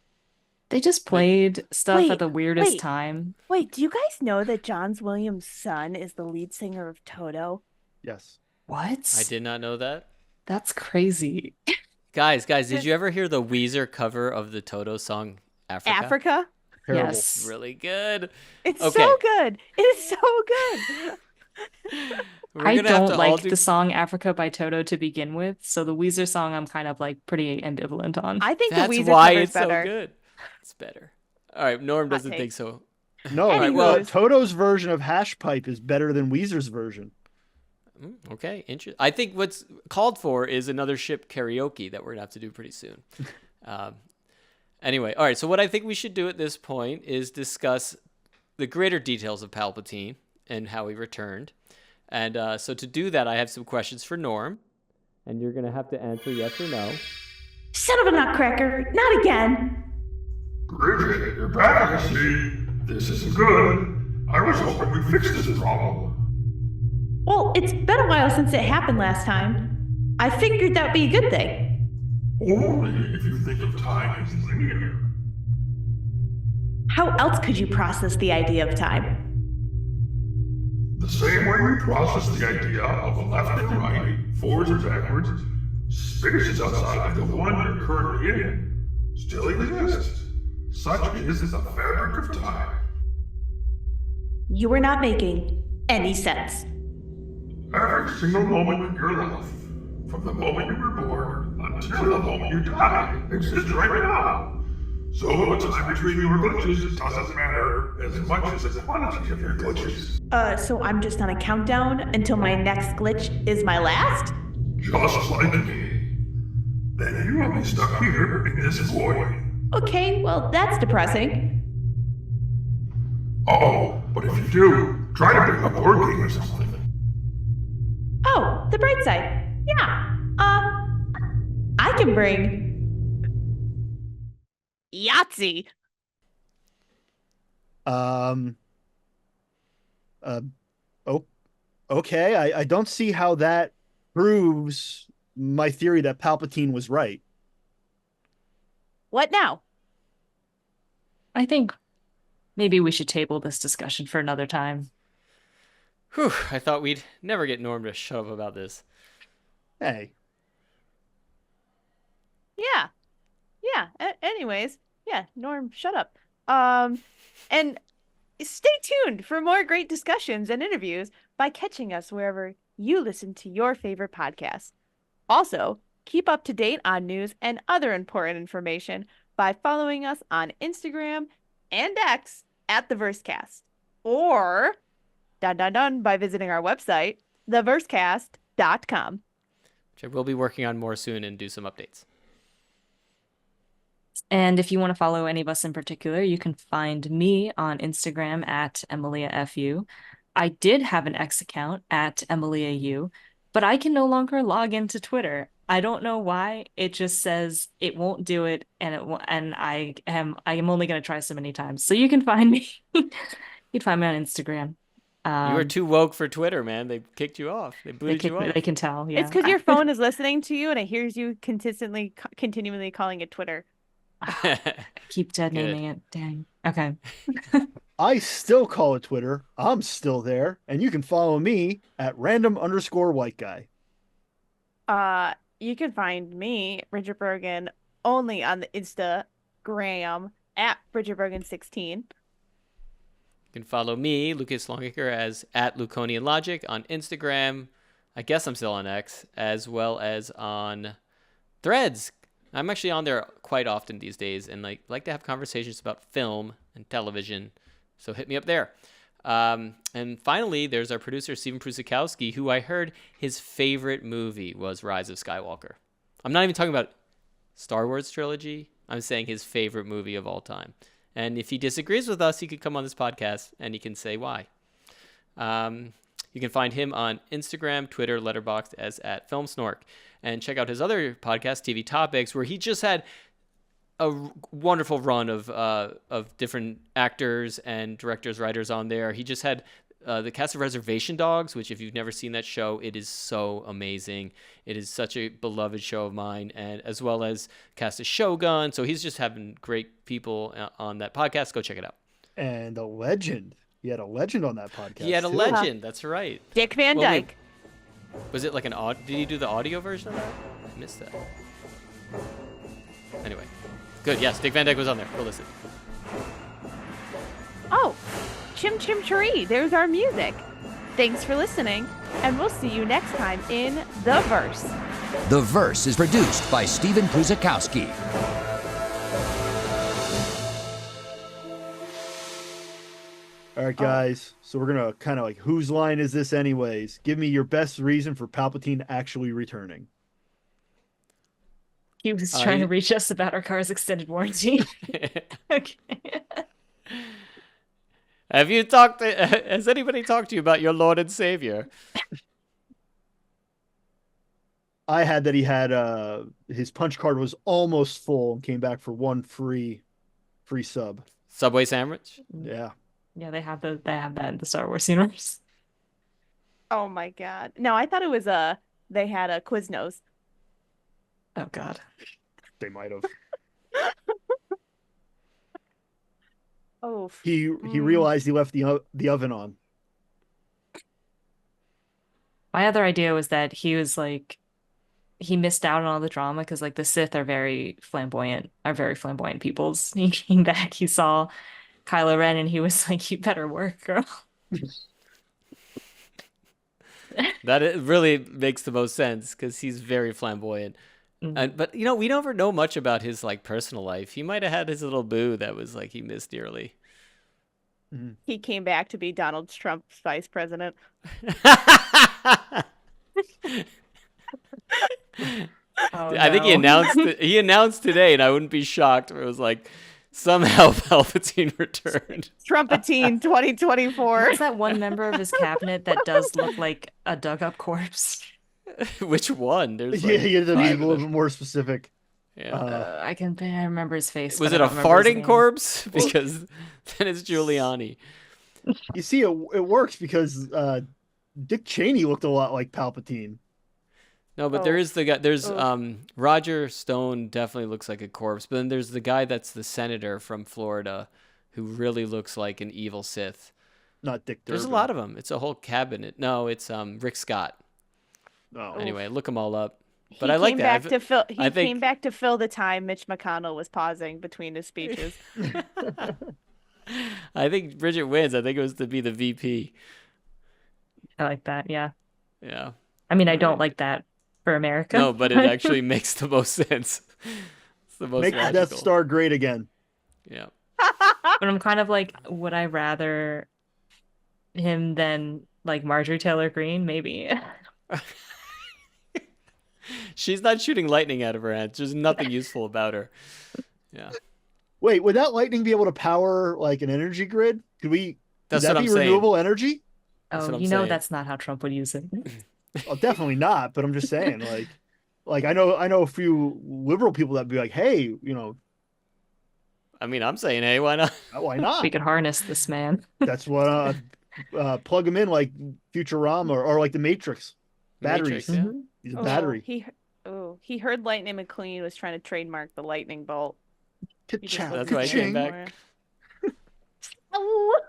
they just played stuff at the weirdest time. Wait, do you guys know that John Williams' son is the lead singer of Toto? Yes. What? I did not know that. That's crazy. Guys, did you ever hear the Weezer cover of the Toto song Africa? Terrible. Yes. Really good. It's so good. It is so good. I don't like the song Africa by Toto to begin with, so the Weezer song I'm kind of like pretty ambivalent on. I think that's the Weezer why cover is it's better. So good. It's better. All right, Norm doesn't think so. No, Anywho's. Toto's version of Hash Pipe is better than Weezer's version. Okay, interesting. I think what's called for is another ship karaoke that we're gonna have to do pretty soon. Anyway, all right. So what I think we should do at this point is discuss the greater details of Palpatine and how he returned. And so to do that, I have some questions for Norm, and you're gonna have to answer yes or no. Son of a nutcracker, not again. Bridget, you're back, I see. This isn't good. I was hoping we fixed this problem. Well, it's been a while since it happened last time. I figured that would be a good thing. Only if you think of time as linear. How else could you process the idea of time? The same way we process the idea of left and right, forwards and backwards, spaces outside of the one you're currently in still exist. Such is the fabric of time. You are not making any sense. Every single moment of your life, from the moment you were born until the moment you die, exists right now. So the time between your glitches doesn't matter as much as the quantity of your glitches. So I'm just on a countdown until my next glitch is my last? Just like me. Then you will be stuck here in this void. Okay, well, that's depressing. Oh, but if you do, try to bring a board game or something. Oh, the bright side. Yeah. I can bring Yahtzee. Okay. I don't see how that proves my theory that Palpatine was right. What now? I think maybe we should table this discussion for another time. Whew, I thought we'd never get Norm to shut up about this. Hey. Yeah. Anyways, yeah, Norm, shut up. And stay tuned for more great discussions and interviews by catching us wherever you listen to your favorite podcast. Also, keep up to date on news and other important information by following us on Instagram and X at The Versecast, or by visiting our website, theversecast.com. Which I will be working on more soon and do some updates. And if you want to follow any of us in particular, you can find me on Instagram at EmiliaFU. I did have an X account at EmiliaU, but I can no longer log into Twitter. I don't know why. It just says it won't do it, and I am only going to try so many times. So you can find me. You can find me on Instagram. You were too woke for Twitter, man. They kicked you off. They booted you off. They can tell. Yeah. It's because your phone is listening to you and it hears you continually calling it Twitter. Keep dead naming it. Dang. Okay. I still call it Twitter. I'm still there. And you can follow me at random_white guy. You can find me, Bridget Brogan, only on the Instagram at Bridget Brogan 16. You can follow me, Lucas Longacre, as at Luconian Logic on Instagram. I guess I'm still on X, as well as on Threads. I'm actually on there quite often these days and like to have conversations about film and television. So hit me up there. And finally, there's our producer, Steven Prusakowski, who I heard his favorite movie was Rise of Skywalker. I'm not even talking about Star Wars trilogy. I'm saying his favorite movie of all time. And if he disagrees with us, he could come on this podcast and he can say why. You can find him on Instagram, Twitter, Letterboxd as at FilmSnork. And check out his other podcast, TV Topics, where he just had a wonderful run of different actors and directors, writers on there. He just had the cast of Reservation Dogs, which if you've never seen that show, it is so amazing. It is such a beloved show of mine, and as well as cast of Shogun. So he's just having great people on that podcast. Go check it out. And a legend. He had a legend on that podcast. He had a legend. That's right. Dick Van Dyke. Was it like did he do the audio version of that? I missed that. Anyway. Good, yes, Dick Van Dyke was on there. Go listen. Oh, Chim Chim Cheree, there's our music. Thanks for listening, and we'll see you next time in The Verse. The Verse is produced by Steven Prusakowski. right, guys. So we're gonna kind of like, whose line is this, anyways? Give me your best reason for Palpatine actually returning. He was trying to reach us about our car's extended warranty. Okay. Has anybody talked to you about your Lord and Savior? I had that he had his punch card was almost full and came back for one free sub. Subway sandwich? Yeah. Yeah, they have that in the Star Wars universe. Oh my god. No, I thought it was they had a Quiznos. Oh god. They might have. Oh. He realized he left the oven on. My other idea was that he was like he missed out on all the drama because like the Sith are very flamboyant peoples. He came back, he saw Kylo Ren, and he was like, "You better work, girl." That it really makes the most sense because he's very flamboyant. But we never know much about his like personal life. He might have had his little boo that was like he missed dearly. He came back to be Donald Trump's vice president. I think he announced today, and I wouldn't be shocked if it was like somehow Palpatine returned. Trumpatine 2024. There's that one member of his cabinet that does look like a dug up corpse. Which one? There's he had to be a little bit more specific. Yeah, I remember his face. Was it a farting corpse? Because then it's Giuliani. You see, it works because Dick Cheney looked a lot like Palpatine. No, but there is the guy. There's Roger Stone definitely looks like a corpse, but then there's the guy that's the senator from Florida, who really looks like an evil Sith. Not Dick Durbin. There's a lot of them. It's a whole cabinet. No, it's Rick Scott. Oh. Anyway, look them all up. But I like that. He came back to fill the time Mitch McConnell was pausing between his speeches. I think Bridget wins. I think it was to be the VP. I like that. Yeah. Yeah. I mean, I don't like that for America. No, but it actually makes the most sense. It's the most Make logical. the Death Star great again. Yeah. But I'm kind of like, would I rather him than like Marjorie Taylor Greene? Maybe. She's not shooting lightning out of her hands. There's nothing useful about her. Yeah. Wait, would that lightning be able to power like an energy grid? Could That's that what be I'm saying. renewable energy? That's Oh, what I'm you know saying. that's not how Trump would use it. Oh, definitely not. But I'm just saying, like I know a few liberal people that'd be like, hey, I mean, I'm saying, hey, why not? why not? We could harness this man. That's what plug him in like Futurama or like the Matrix batteries. Matrix, yeah. He's a battery. He heard Lightning McQueen was trying to trademark the lightning bolt. Ka-chow, That's why I came ka-ching. back. Oh.